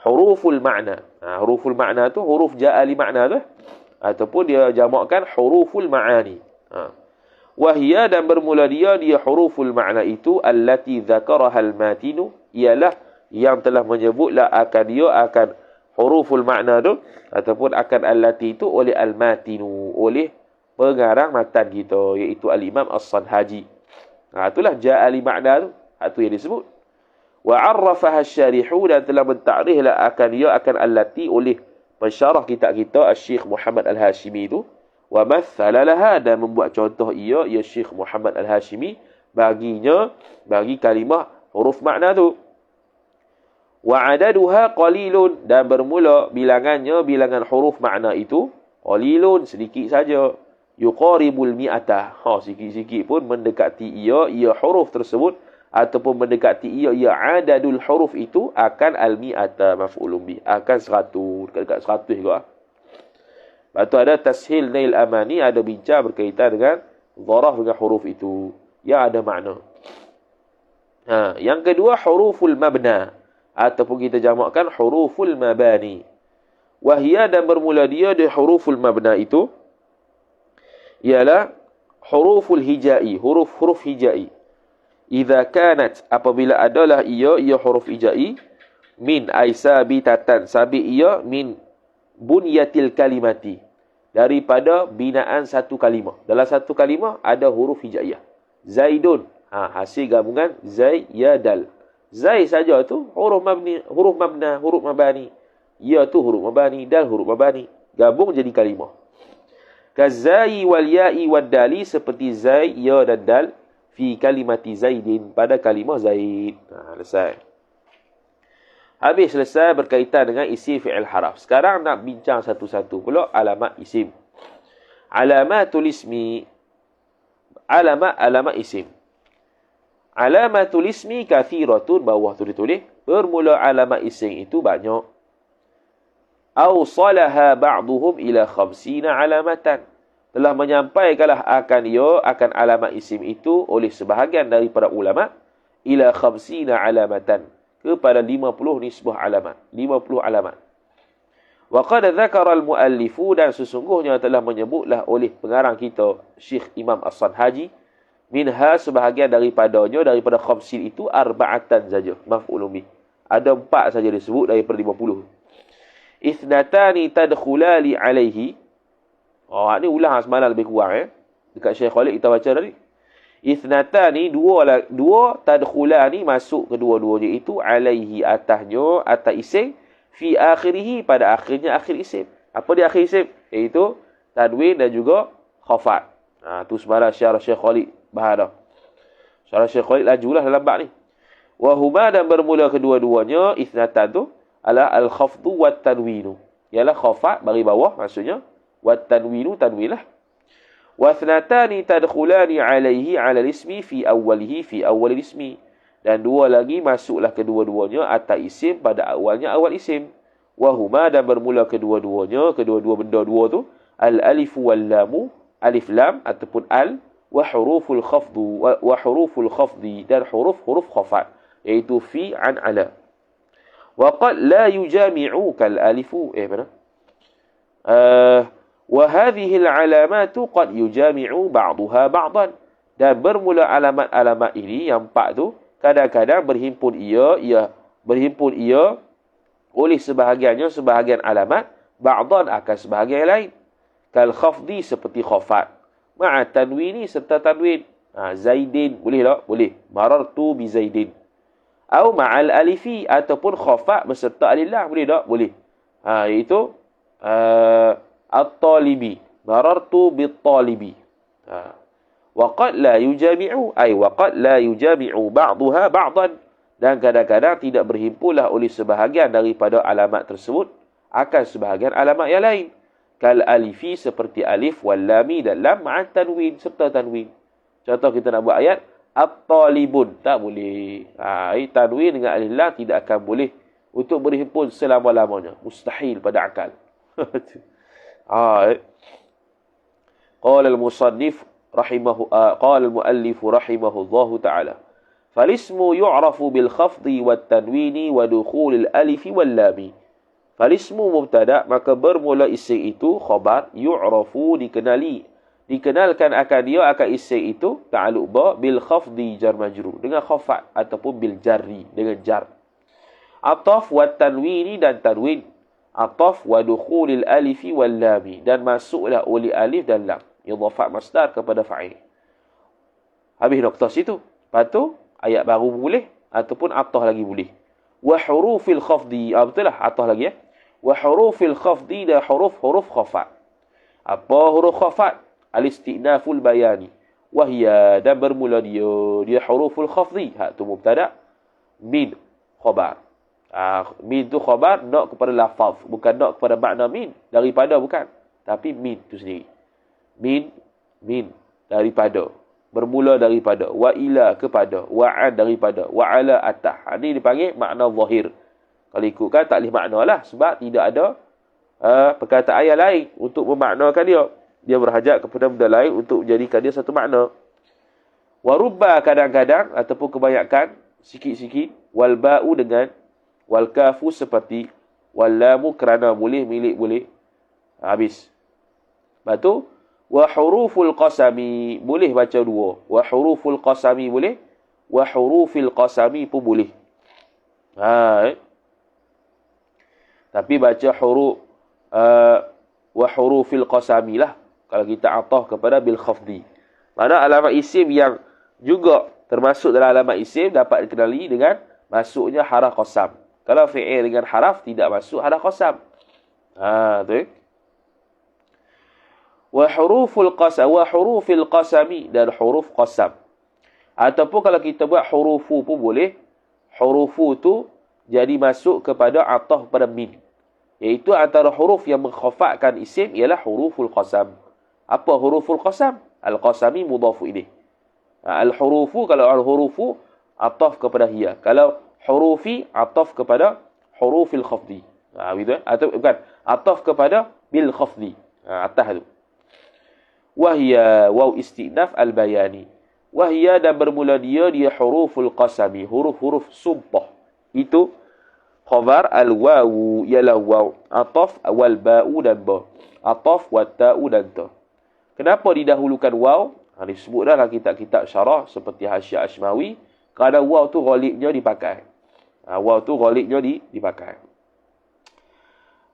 Huruful ma'na. Huruful ma'na tu huruf ja'ali ma'na tu. Ataupun dia jamakkan huruful ma'ani. Wahia, dan bermula dia huruful ma'na itu allati dzakaraha al-matinu, ialah yang telah menyebutlah akan huruful ma'na tu ataupun akan allati itu oleh al-matinu, oleh pengarang matan kita, iaitu al-Imam As-Sanhaji. Itulah ja'ali ma'na tu. Itu yang disebut. Wa 'arrafaha asy-syarihu, dan telah mentakriflah akan allati oleh pensyarah kitab kita Syekh Muhammad Al-Hashimi itu. Wa mathala laha, dan membuat contoh ia Syekh Muhammad Al-Hashimi bagi kalimah huruf makna tu. Wa adaduha qalilun, dan bermula bilangan huruf makna itu qalilun, sedikit saja. Yuqaribul mi'ata, sikit-sikit pun mendekati ia huruf tersebut, ataupun mendekati ia adadul huruf itu akan al-mi'ata maf'ulun bih, akan 100, dekat 100 juga. Lepas tu ada tashil nail amani, ada bincang berkaitan dengan dharaf dengan huruf itu yang ada makna. Yang kedua huruful mabna, ataupun kita jamakkan huruful mabani. Wahia, dan bermula dia huruful mabna itu ialah huruful hijai, huruf hijai. Idza kanat, apabila adalah ia huruf ijai, min ay sabitatan, sabit ia min bunyatil kalimati, daripada binaan satu kalimah. Dalam satu kalimah ada huruf hijaiyah. Zaidun, hasil gabungan zai ya dal. Zai saja tu huruf mabni, huruf mabna, huruf mabani. Ya tu huruf mabani, dal huruf mabani. Gabung jadi kalimah. Kazai wal ya'i wad dali, seperti zai, ya dan dal, fi kalimati zaidin, pada kalimah zaid. Selesai. Habis selesai berkaitan dengan isim fi'il haraf. Sekarang nak bincang satu-satu pula alamat isim. Alamatul ismi. Alamat isim. Alamatul ismi kathiratun, bawah tu ditulis. Bermula alamat isim itu banyak. Awsalaha ba'duhum ila khamsina alamatan. Telah menyampaikanlah akan alamat isim itu oleh sebahagian daripada ulama ila khamsina alamatan, kepada 50 nisbah alamat, 50 alamat. Wa qad dzakara al-muallifu, dan sesungguhnya telah menyebutlah oleh pengarang kita Syekh Imam As-Sanhaji, minha, sebahagian daripadanya, daripada khamsin itu arba'atan saja, maf'ulun bih. Ada 4 saja disebut daripada 50. Ithnatani tadkhulali alaihi. Ni ulang semalam lebih kurang dekat Syekh Khalid kita baca tadi. Ithnatani, dua tadkhulani, masuk kedua-duanya itu, alaihi, atasnya, atas isim, fi akhirihi, pada akhirnya akhir isim. Apa dia akhir isim? Iaitu tanwin dan juga khafat. Tu semalam syarah Syekh Khalid bahas dah. Syarah Syekh Khalid lajulah dalam bab ni. Wa huma, dan bermula kedua-duanya, ithnatan tu adalah al-khafdu wat tanwinu. Ialah khafat bagi bawah maksudnya, wat tanwinu, tanwin lah. Wathnatani tadkhulani alaihi ala ismi fi awwalihi fi awwal ismi, dan dua lagi masuklah kedua-duanya atas isim pada awalnya awal isim. Wahuma, dan bermula kedua-duanya, kedua-dua benda dua tu, al alif wal lam, alif lam ataupun al, wa huruful khafdu, wa huruful khafdi, dan huruf khafat, iaitu fi, an, ala. Wa qad la yujami'u kal alifu, mana? Wa hadhihi al-alamatu qad yujami'u ba'daha ba'dan, dan bermula alamat-alamat ini yang 4 tu kadang-kadang berhimpun ia oleh sebahagian alamat, ba'dan, akan sebahagian yang lain. Kal khafdi, seperti khafat, ma'a tanwini, serta tanwin. Zaidin boleh tak? Boleh. Marartu bi zaidin. Atau ma'al alifi, ataupun khafat beserta alif lam, boleh tak? Boleh. Itu at-talibi, marartu bit-talibi. Wa qad la yujami'u, ay wa qad la yujami'u ba'daha ba'dan, dan kadang-kadang tidak berhimpunlah oleh sebahagian daripada alamat tersebut akan sebahagian alamat yang lain. Kal alifi, seperti alif, wal lami, dan lam, ma'an tanwin, serta tanwin. Contoh kita nak buat ayat at-talibun, tak boleh. Tanwin dengan alif lam tidak akan boleh untuk berhimpun selama-lamanya, mustahil pada akal. Qala al-musannif qala al-muallif rahimahullahu ta'ala, falismu yu'rafu bil khafdi wat tanwini wa dukhul al-alif wal lam. Falismu mubtada, maka bermula isim itu khabar, yu'rafu, dikenalkan akan dia, akan isim itu ta'alluq ba, bil khafdi, jar majrur, dengan khafat, ataupun bil jarri, dengan jar. Ataf wat tanwini, dan tanwin. Ataf wa dukhulil alifi wal lami, dan masuklah oleh alif dan lam, idhafat masdar kepada fa'il. Habis nokta situ. Lepas tu ayat baru boleh, ataupun ataf lagi boleh. Wa hurufil khafdi, betul lah ataf lagi Wa hurufil khafdi, dan huruf khafat. Apa huruf khafat? Al-istinaful bayani. Wahia, dan bermula dia huruful khafdi. Tu mubtada, min khabar. Min tu khabar, nak kepada lafaz, bukan nak kepada makna min, daripada bukan, tapi min tu sendiri. Min daripada, bermula daripada, wa ila kepada, wa an daripada, wa ala atah. Ini dipanggil makna zahir. Kalau ikutkan tak boleh makna lah, sebab tidak ada perkataan yang lain untuk memaknakan dia. Dia berhajat kepada benda lain untuk menjadikan dia satu makna. Wa rubba, kadang-kadang ataupun kebanyakan, sikit-sikit, wal ba'u, dengan wal kafu, seperti wal lamu, kerana boleh, milik boleh. Habis. Lepas tu wa huruful qasami, boleh baca dua. Wa huruful qasami boleh, wa hurufil qasami pun boleh. Tapi baca huruf wa hurufil qasami lah kalau kita atah kepada bil khafdi. Mana alamat isim yang juga termasuk dalam alamat isim dapat dikenali dengan masuknya haraf qasam. Kalau fi'il dengan haraf tidak masuk haraf qasam. Tu. Wa hurufil qasami dan huruf qasam. Ataupun kalau kita buat hurufu pun boleh. Hurufu tu jadi masuk kepada atah pada min. Iaitu antara huruf yang mengkhafakkan isim ialah huruful qasam. Apa huruful qasam? Al-qasami mudhafu ilaih. Al-hurufu, kalau al-hurufu ataf kepada hiya. Kalau hurufi ataf kepada hurufil khafdi. Begitu atau bukan? Ataf kepada bil khafdi. Atah tu. Wahya waw istinaf al-bayani. Wahya dan bermula dia huruful qasami. Huruf-huruf sumpah. Itu khabar al-wawu ialah waw. Ataf wal ba'u dan ba. Ataf wa ta'u dan ta. Kenapa didahulukan waw? Disebut dalam kitab-kitab syarah seperti Hasyiah Ashmawi. Kerana waw tu ghalibnya dipakai. Waw tu ghalibnya dipakai.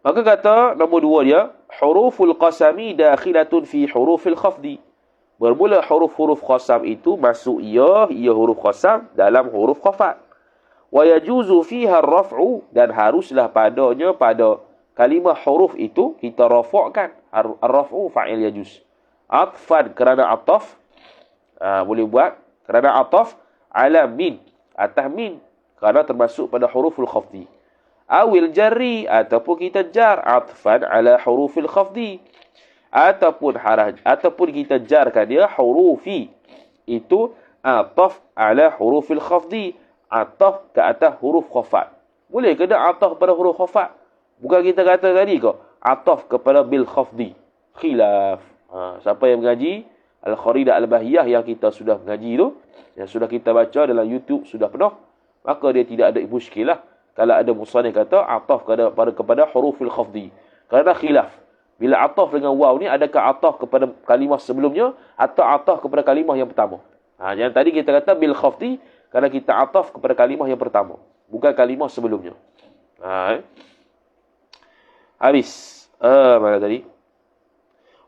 Maka kata nombor 2 dia, huruful qasami dakhilatun fi hurufil khafdi. Bermula huruf-huruf qasam itu masuk ia huruf qasam dalam huruf khafat. Wa yajuzu fiha ar-raf'u, dan haruslah padanya pada kalimah huruf itu kita rafa'kan. Ar-raf'u fa'il yajuz. Atfan kerana ataf, boleh buat kerana ataf ala min, atas min, kerana termasuk pada huruful khafdi. Awil jarri, ataupun kita jar atfan ala hurufil khafdi, ataupun kita jarkan dia hurufi, itu ataf ala hurufil khafdi, ataf ke atas huruf khafat. Boleh ke tak ataf pada huruf khafat? Bukan kita kata tadi ke ataf kepada bil khafdi. Khilaf. Siapa yang mengaji Al-Kharidah Al-Bahiyah yang kita sudah mengaji tu, yang sudah kita baca dalam YouTube sudah penuh, maka dia tidak ada muskilah kalau ada musannif kata ataf kepada hurufil khafdi. Kerana khilaf. Bila ataf dengan waw ni, adakah ataf kepada kalimah sebelumnya atau ataf kepada kalimah yang pertama? Yang tadi kita kata bil khafdi kerana kita ataf kepada kalimah yang pertama, bukan kalimah sebelumnya. Habis. Mana tadi?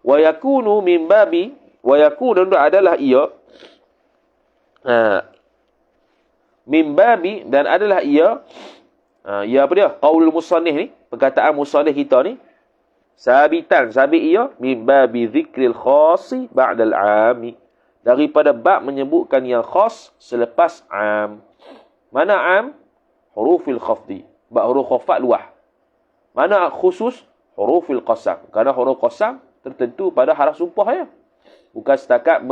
Wa yakunu min babi, wa yakunu adalah ia, min babi, dan adalah ia, ia apa dia? Qaulul musannif ni, perkataan musannif kita ni, sabit ia min babi zikril khasi ba'dal ami, daripada bab menyebutkan yang khas selepas am. Mana am? Hurufil khafdi. Bab huruf khafat luah. Mana khusus? Hurufil qasam. Kerana huruf qasam tertentu pada haraf sumpahnya. Bukan setakat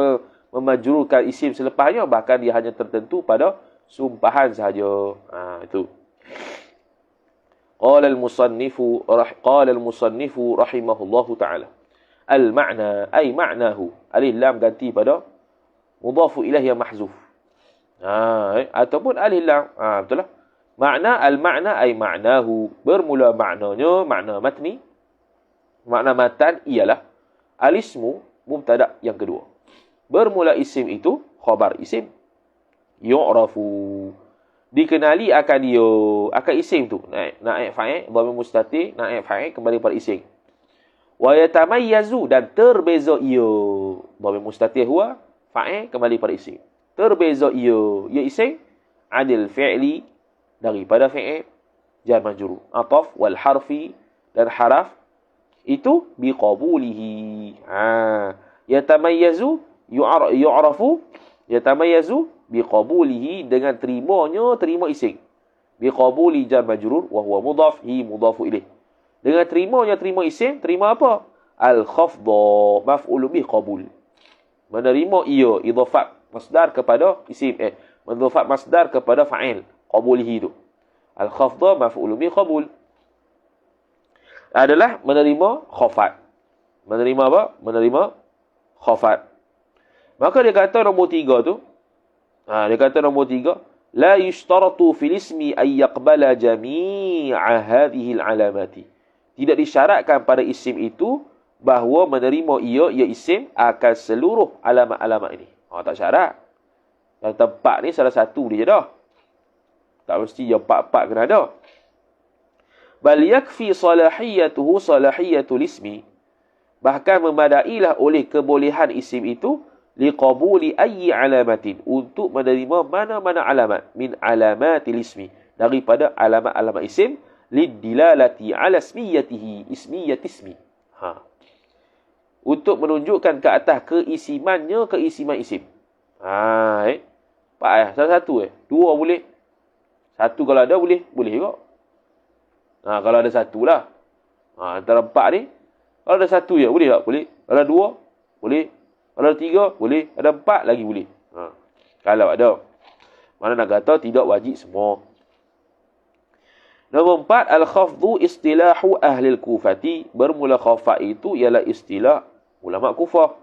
memajrurkan isim selepasnya, bahkan dia hanya tertentu pada sumpahan sahaja. Itu. Qala al-musannifu rahimahullahu ta'ala. Al-ma'na ay ma'nahu. Alif lam ganti pada mudhafu ilaih yang mahzuf. Ataupun alif lam. Betul lah. Makna al-ma'na ay ma'nahu. Bermula maknanya, makna matni. Makna matan ialah al-ismu mubtada yang kedua. Bermula isim itu khabar isim. Yu'rafu. Dikenali akan dia, akan isim tu. Naib fa'il, dhamir mustatir, naib fa'il kembali pada isim. Wa yatamayyazu, dan terbeza ia. Dhamir mustatir huwa, fa'il kembali pada isim. Terbeza ia isim adil fi'li, daripada fi'il jar majrur. Ataf wal harfi, dan haraf itu biqabulihi. Yatamayyazu yu'rafu, yatamayyazu biqabulihi, dengan terima isim. Biqabuli jar majrur wa huwa mudhaf, hi mudhafu ilaih. Dengan terima isim, terima apa? Al-khafdha, maf'ul bih qabul. Menerima ia idhafat masdar kepada isim, idhafat masdar kepada fa'il qabulihi tu. Al-khafdha maf'ul bih qabul. Adalah menerima khafat. Menerima apa? Menerima khafat. Maka dia kata nombor 3 tu, dia kata nombor 3, la yushtaratu fil ismi ay yaqbala jami'a hadhihi al-alamati. Tidak disyaratkan pada isim itu bahawa menerima ia isim akan seluruh alamat-alamat ini. Tak syarat. Yang tempat ni salah satu dia je dah. Tak mesti dia empat-empat kena ada. Bal yakfi salahiyatuhu salahiyatul ismi. Bahkan memadailah oleh kebolehan isim itu liqabuli ayyi alamatin, untuk menerima mana-mana alamat min alamatil ismi, daripada alamat-alamat isim, lidilalati ala ismiyatihi ismiyat ismi. Untuk menunjukkan ke atas keisimannya keisiman isim. Empat salah satu dua boleh. Satu kalau ada boleh juga. Kalau ada satu lah. Antara empat ni, kalau ada satu je, boleh tak? Boleh. Kalau ada dua, boleh. Kalau ada tiga, boleh. Ada empat, lagi boleh. Kalau ada. Mana nak kata, tidak wajib semua. Nombor 4, al-khafdu istilahu ahli al-kufati. Bermula khafat itu ialah istilah ulama Kufah.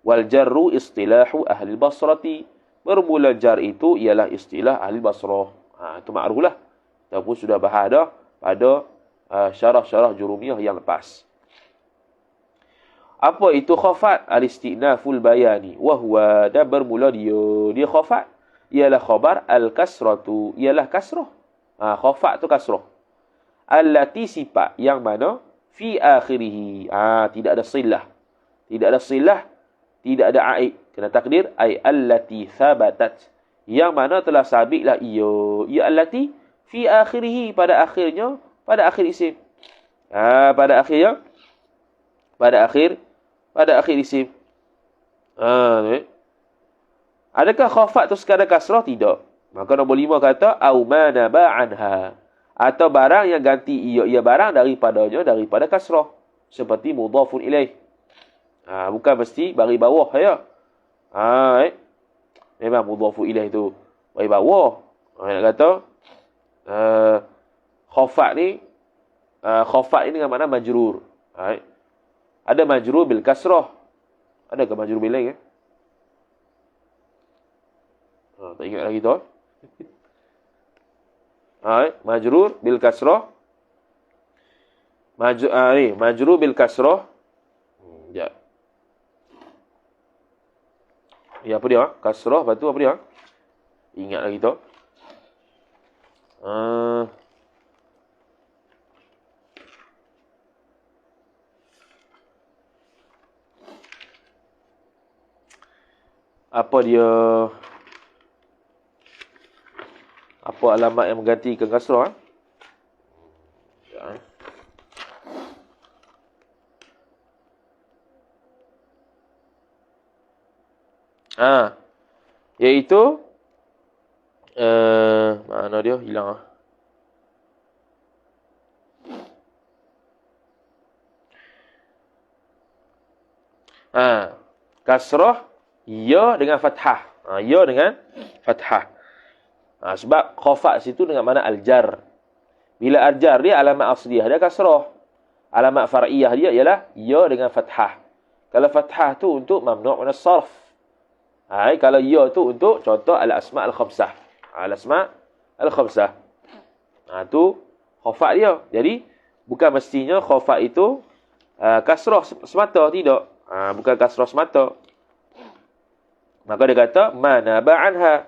Wal jarru istilahu ahli al-basrati. Bermula jar itu ialah istilah ahli Basrah. Itu makruf lah. Kita pun sudah bahas dah pada syarah-syarah Jurumiyah yang lepas. Apa itu khafat? Al-istinaful bayani. Wahuwa, dan bermula dia khafat. Ialah khabar al-kasratu. Ialah kasrah. Khafat tu kasrah. Allati sifat yang mana fi akhirihi. Tidak ada silah. Tidak ada silah. Tidak ada aid. Kena takdir. Ay allati thabatat. Yang mana telah sabitlah ia. Ia allati fi akhirihi. Pada akhirnya. Pada akhir isim. Pada akhirnya. Pada akhir isim. Adakah khafat tu sekadar kasrah? Tidak. Maka nombor 5 kata au manaba anha, atau barang yang ganti ia barang daripada kasrah, seperti mudhafun ilaih. Bukan mesti bagi bawah ya. Memang mudhafun ilaih tu bagi bawah. Nak kata khafat ni dengan makna majrur. Ada majrur bil kasrah. Ada ke majrur bil lain? Tak ingat lagi tu. Majrur bil kasrah. Majrur bil kasrah. Ya. Ya, apa dia? Kasrah, lepas tu apa dia? Ingat lagi tu. Apa dia? Apa alamat yang menggantikan kasrah? Iaitu mana dia? Hilang kasrah ya dengan fathah. Ya dengan fathah. Sebab khafat situ dengan mana al-jar. Bila al-jar dia alamat asliyah dia kasrah. Alamat far'iyah dia ialah ya dengan fathah. Kalau fathah tu untuk mamnu' min as-sarf. Kalau ya tu untuk contoh al-asma' al-khamsah. Al-asma' al-khamsah. Tu khafat dia. Jadi bukan mestinya khafat itu kasrah semata, tidak. Bukan kasrah semata. Maka dia kata manaba anha.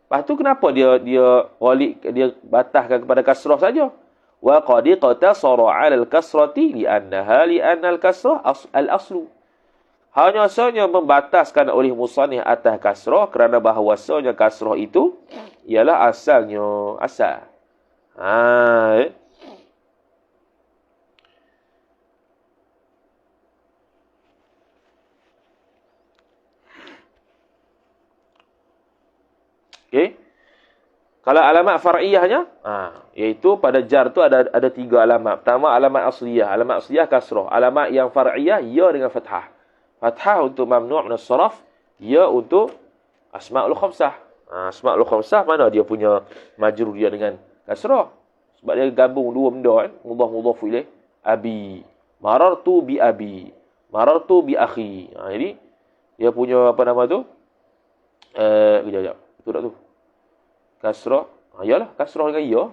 Lepas tu kenapa dia bataskan kepada kasrah saja? Wa qad qatasara 'ala al-kasrati li'anna al-kasrah al-aslu. Hanya sahaja membataskan oleh musannif atas kasrah kerana bahawasanya kasrah itu ialah asalnya, asal. Okey. Kalau alamat far'iyahnya, iaitu pada jar tu ada 3 alamat. Pertama alamat asliyah. Alamat asliyah kasrah. Alamat yang far'iyah ya dengan fathah. Fathah untuk mamnu' min as-sarf, ya untuk asma'ul khamsah. Asma'ul khamsah mana dia punya majrur dia dengan kasrah? Sebab dia gabung dua benda kan. Mudhaf ilaih. Abi. Marartu bi abi. Marartu bi akhi. Jadi dia punya apa nama tu? Kejap. Betul tak tu? Kasrah. Yalah, kasrah dengan ya.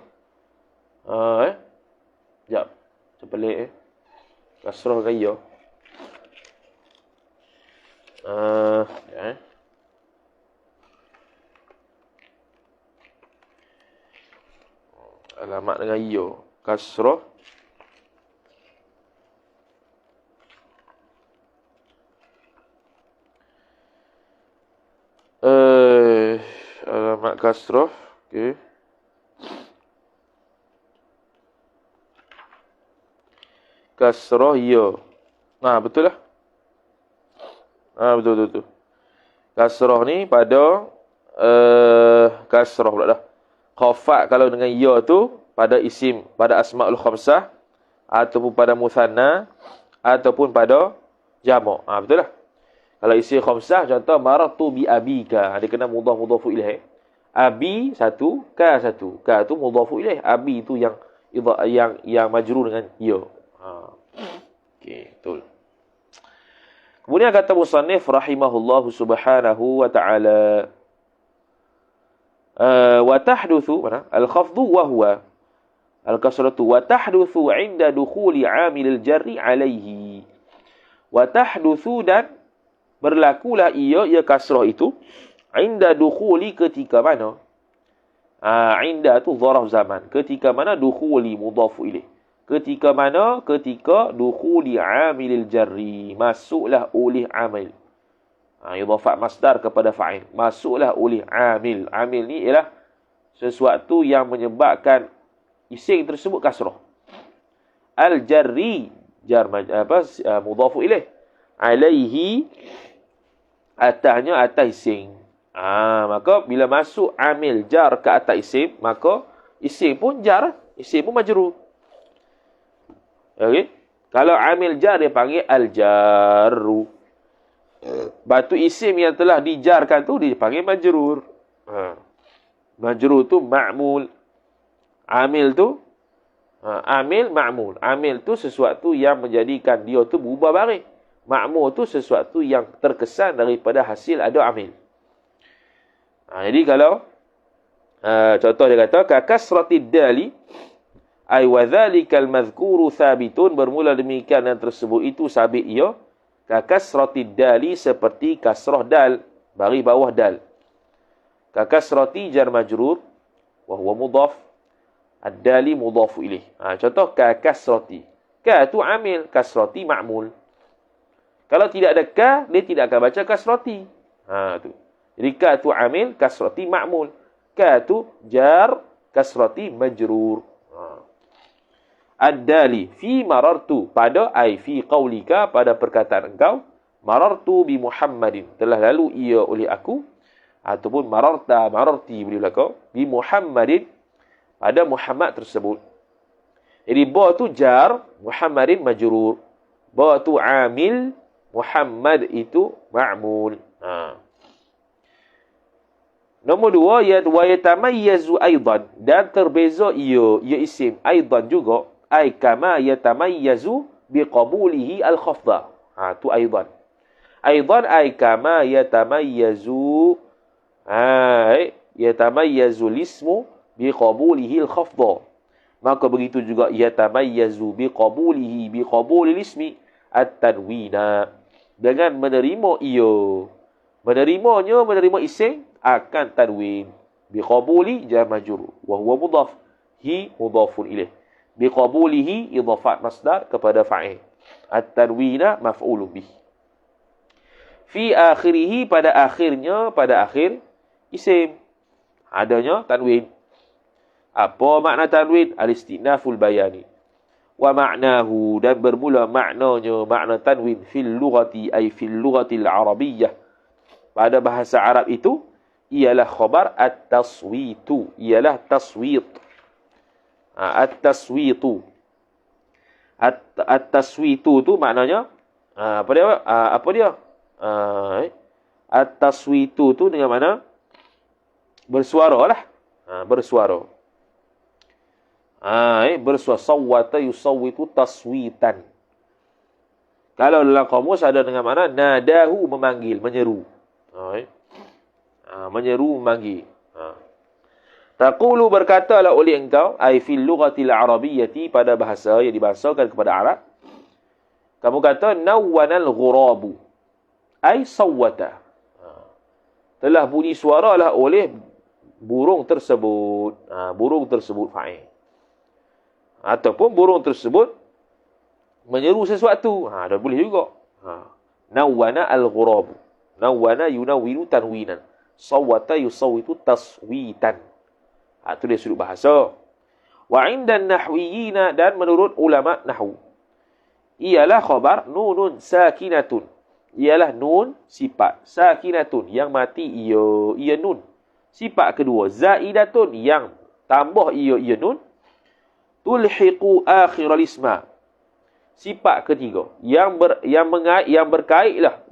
Sekejap. Cepelik Kasrah dengan ya. Alamat dengan ya. Kasrah. Alamat kasrah. Okey. Kasrah ya. Betul lah. Betul. Kasrah ni pada kasrah pula dah. Khafat kalau dengan ya tu pada isim, pada asmaul khamsah ataupun pada musanna ataupun pada jamak. Betul lah. Kalau isim khamsah contoh marartu bi abika, dia kena mudhaf ilaih. Abi satu, ka satu. Ka tu mudhafu ilaih. Abi tu yang majrur dengan ya. Okey, betul. Kemudian kata musannif rahimahullahu subhanahu wa ta'ala, wa tahduthu al-khafdu wa huwa al-kasratu wa tahduthu 'inda dukhuli 'amil al-jarri 'alayhi. Wa tahduthu, dan berlakulah ia kasrah itu 'inda dukhuli, ketika mana? 'Inda tu zaraf zaman. Ketika mana dukhuli mudhaf ilaih. Ketika mana? Ketika dukhuli 'amil al-jarri, masuklah oleh amil. Idhafat masdar kepada fa'il. Masuklah oleh amil. Amil ni ialah sesuatu yang menyebabkan isim tersebut kasrah. Al-jarri, jar mudhafu ilaih. Alaihi, atasnya atas isim. Maka bila masuk amil jar ke atas isim, maka isim pun jar, isim pun majrur. Okey. Kalau amil jar dia panggil al-jarru. Batu isim yang telah dijarkan tu dia panggil majrur. Majrur tu ma'mul. Amil tu amil ma'mul. Amil tu sesuatu yang menjadikan dia tu berubah baris. Ma'mul tu sesuatu yang terkesan daripada hasil ada amil. Jadi kalau contoh dia kata ka kasratid dali ay wa dzalikal madhkuru thabitun, bermula demikian dan tersebut itu sabit ia. Ka kasratid dali, seperti kasrah dal, baris bawah dal. Ka kasrati jar majrur wa huwa mudhaf, ad-dali mudhaf ilaih. Contoh ka kasrati. Ka tu amil, kasrati ma'mul. Kalau tidak ada ka, dia tidak akan baca kasrati. Tu. Jadi ka tu amil, kasrati ma'mul. Ka tu jar, kasrati majrur. Ad-dali fi marartu, pada ai fi qaulika, pada perkataan engkau, marartu bi Muhammadin, telah lalu ia oleh aku, ataupun mararti boleh berlaku bi Muhammadin, pada Muhammad tersebut. Jadi ba tu jar, Muhammadin majrur. Ba tu amil, Muhammad itu ma'mul. Nombor dua, wa yatamayyazu aidan, dan terbeza ia isim aidan juga, ay kama yatamayyazu biqabulihi al-khafda. Tu aidan. Aidan ay kama yatamayyazu, yatamayyazu lismu biqabulihi al-khafda. Maka begitu juga yatamayyazu biqabulihi biqabulil ismi at-tanwina, dengan menerima ia. Menerima isim akan tanwin. Biqabuli jar majrur wa huwa mudhaf, hi mudhafun ilaih. Biqabulihi idhafat masdar kepada fa'il. At-tanwina maf'ulun bih. Fi akhirih, pada akhirnya, pada akhir isim adanya tanwin. Apa makna tanwin? Al-istinaful bayani. Wa ma'nahu, dan bermula maknanya, makna tanwin fil lughati ay fil lughatil arabiyyah, pada bahasa Arab itu ialah khabar at-taswitu, ialah taswit. At-taswitu. At-taswitu tu maknanya apa dia? At-taswitu tu dengan mana? Bersuara lah. Bersuara. Bersuara. Sawwata yusawwitu taswitan. Kalau dalam kamus ada dengan mana? Nadahu, memanggil, menyeru. Menyeru, memanggil. Taqulu, berkatalah oleh engkau, ay fil lughatil arabiyyati, pada bahasa yang dibahasakan kepada Arab. Kamu kata nawwanal ghurabu, ay sawwata. Telah bunyi suaralah oleh burung tersebut. Burung tersebut fa'il. Ataupun burung tersebut menyeru sesuatu. Dah boleh juga. Nawwana al-ghurab. Nawwana yunawwiru tanwinan. Sawwata yusawwitu taswitan. Itu dia sudut bahasa. Wa 'indan nahwiyina, dan menurut ulama nahwu, ialah khabar nunun sakinatun. Ialah nun sifat sakinatun yang mati ia nun. Sifat kedua zaidatun yang tambah ia nun. Tulhiqu akhiral isma. Sifat ketiga yang berkaitlah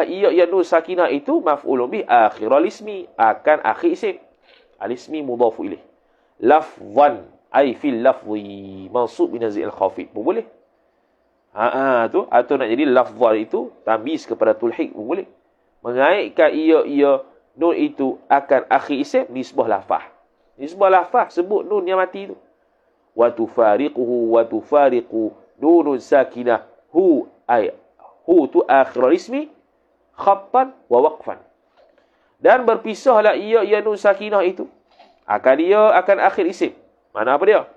ia nun sakinah itu maf'ulun bih akhiral ismi, akan akhir isim. Al-ismi mudhafu ilaih. Lafzan ay fil lafzi mansub bi nazil khafid. Boleh. Tu atau nak jadi lafzan itu tamyiz kepada tulhiq boleh. Mengaitkan ia nun itu akan akhir isim nisbah lafaz. Nisbah lafaz sebut nun yang mati itu. Wa tufariqu nunun sakinah hu tu akhir ismi khattan wa waqfan. Dan berpisahlah ia nun sakinah itu akan akhir isim. Mana apa dia?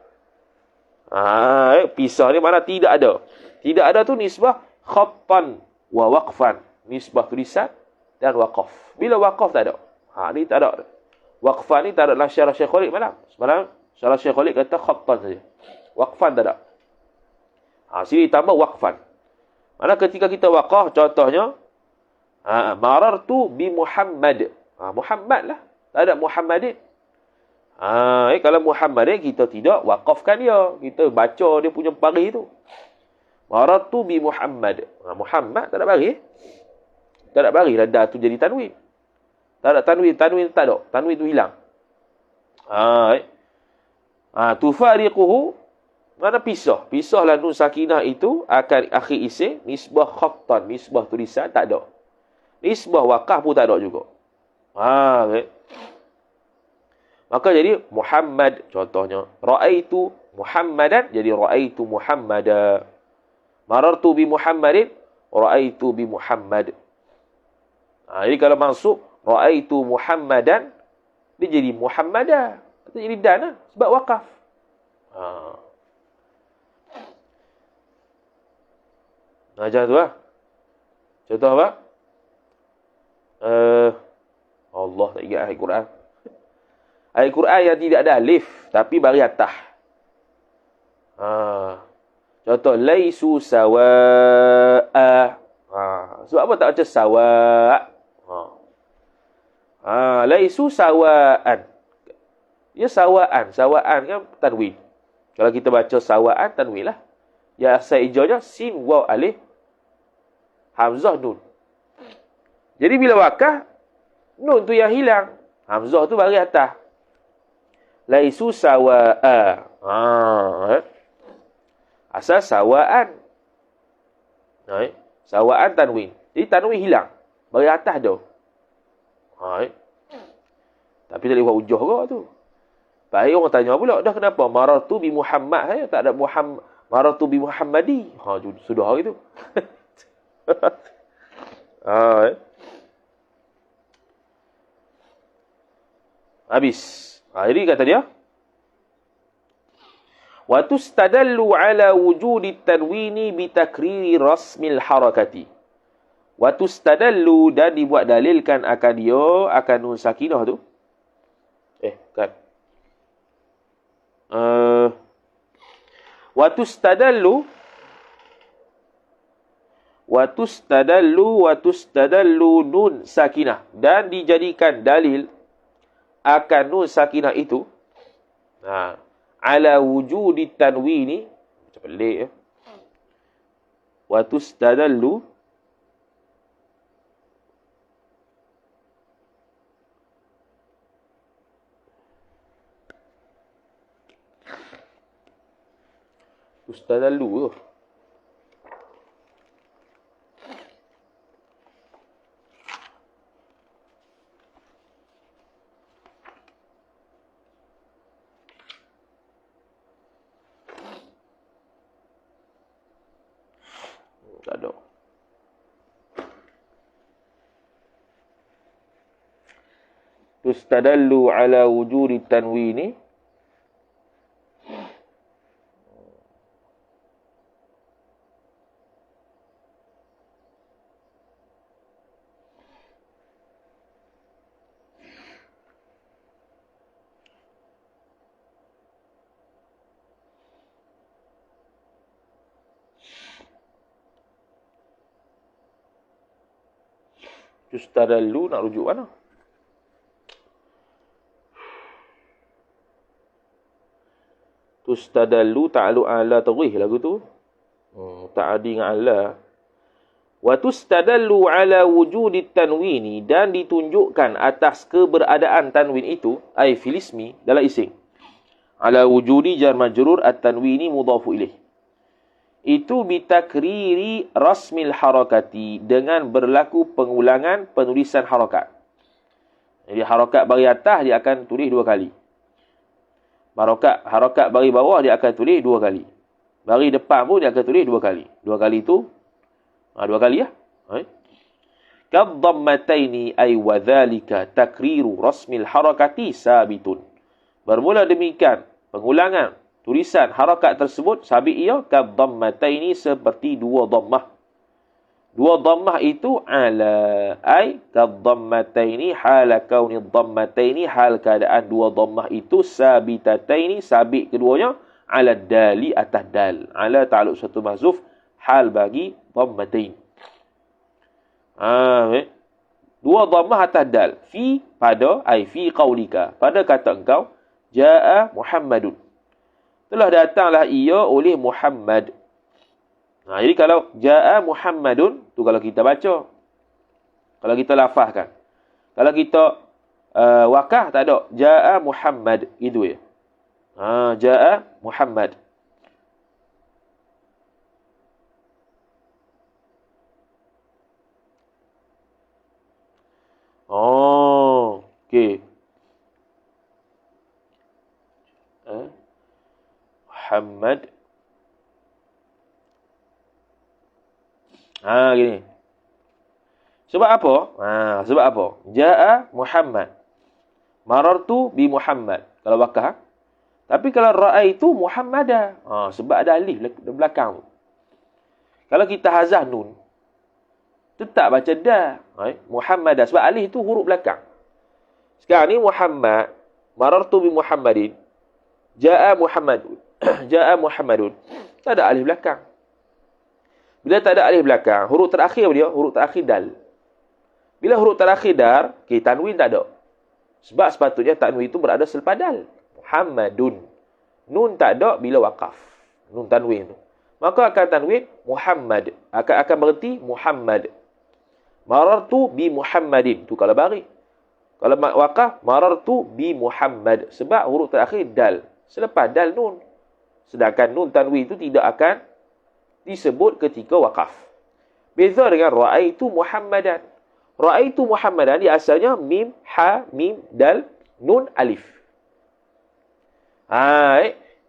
Pisah ni mana tidak ada. Tidak ada tu nisbah khattan wa waqfan. Nisbah tulisan dan waqaf. Bila waqaf tak ada. Ni tak ada. Waqfan ni tak ada dalam syarah Syekh Khalid malam. Semalam syarah Syekh Khalid kata khattan saja. Waqfan tak ada. Sini tambah waqfan. Mana ketika kita waqaf, contohnya marartu bi Muhammad. Muhammad lah. Tak ada Muhammadin. Kalau Muhammadin kita tidak waqafkan dia. Kita baca dia punya baris tu. Marartu bi Muhammad. Muhammad tak ada baris. Tak ada baris. Dah tu jadi tanwin. Tak ada tanwin. Tanwin tak ada. Tanwin tu hilang. Tufariquhu. Mana pisah? Pisahlah nun sakinah itu akan akhir isim. Nisbah khattan. Nisbah tulisan tak ada. Nisbah waqaf pun tak ada juga. Maka jadi Muhammad contohnya. Ra'aitu Muhammadan jadi ra'aitu Muhammada. Marartu bi Muhammadin ra'aitu bi Muhammad. Jadi kalau mansub ra'aitu Muhammadan dia jadi Muhammada. Itu jadi dan lah, sebab waqaf. Macam tu lah. Contoh apa? Allah tak ingat ayat Quran. Ayat Quran yang tidak ada alif tapi bagi atas. Contoh laisu sawa'a. Sebab apa tak baca sawa'? Laisu sawa'an. Ya sawa'an. Sawa'an kan tanwin. Kalau kita baca sawa'an tanwin lah. Ya asal hijaunya sin waw alif hamzah nun. Jadi bila wakah nun tu yang hilang. Hamzah tu bagi atas. Laisu sawa'a. Asal sawa'an. Sawa'an tanwin. Jadi tanwin hilang. Bagi atas dah. Tapi tak boleh buat hujah ke tu. Baik orang tanya pula. Dah kenapa? Marartu bi Muhammad saja. Tak ada Muhammad. Marartu bi Muhammadi. Sudah hari tu. Habis. Jadi kata dia. Wa tustadallu ala wujudi tanwini bitakriri rasmil harakati. Wa tustadallu dan dibuat dalilkan akan dia akan nun sakinah tu. Kan. Wa tustadallu nun sakinah dan dijadikan dalil akan nun sakinah itu ala wujudi tanwini. Macam pelik ya. Wa tustadallu tu. Tak ada. Tustadallu ala wujudi tanwini Tustadallu nak rujuk mana? Tustadallu ta'alu ala tarih lagu tu. Ta'adi dengan ala. Wa tustadallu ala wujudi tanwini, dan ditunjukkan atas keberadaan tanwin itu, ai fil ismi, dalam isim. Ala wujudi jar majrur at-tanwini mudhafu ilaih. Itu bitakriri rasmil harakati, dengan berlaku pengulangan penulisan harakat. Jadi harakat bagi atas dia akan tulis 2 kali. Harakat bagi bawah dia akan tulis 2 kali. Bagi depan pun dia akan tulis 2 kali. 2 kali itu 2 kali ya. Kadhammataini ay wa dhalika takriru rasmil harakati sabitun. Bermula demikian pengulangan tulisan harakat tersebut sabit ia kadhammataini seperti 2 dhammah. 2 dhammah itu ala ay kadhammataini hala kauni dhammataini, hal keadaan 2 dhammah itu sabitataini sabit keduanya ala dali atas dal. Ala ta'alluq satu mahzuf, hal bagi dhammatain. 2 dhammah atas dal. Fi pada ay fi qaulika, pada kata engkau, jaa Muhammadun, telah datanglah ia oleh Muhammad. Jadi kalau jaa Muhammadun tu kalau kita baca, kalau kita lafazkan. Kalau kita wakah tak ada, jaa Muhammad gitu ya. Jaa Muhammad. Okey. Muhammad. Gini. Sebab apa? Sebab apa? Jaa Muhammad. Marartu bi Muhammad. Kalau wakah. Tapi kalau ra'aitu Muhammada. Sebab ada alif di belakang. Kalau kita hazah nun, tetap baca dah. Muhammada. Sebab alif itu huruf belakang. Sekarang ni Muhammad. Marartu bi Muhammadin. Jaa Muhammadun. Jaa Muhammadun. Tak ada alif belakang. Bila tak ada alif belakang, huruf terakhir dia, huruf terakhir dal. Bila huruf terakhir dar, tanwin tak ada. Sebab sepatutnya tanwin itu berada selepas dal. Muhammadun. Nun tak ada bila waqaf. Nun tanwin tu. Maka akan tanwin Muhammad. Akan berhenti Muhammad. Marartu bi Muhammadin. Tu kalau bari. Kalau waqaf, marartu bi Muhammad. Sebab huruf terakhir dal. Selepas dal nun. Sedangkan nun tanwin itu tidak akan disebut ketika waqaf. Beza dengan ra'aitu Muhammadan. Ra'aitu Muhammadan dia asalnya mim, ha, mim, dal, nun, alif.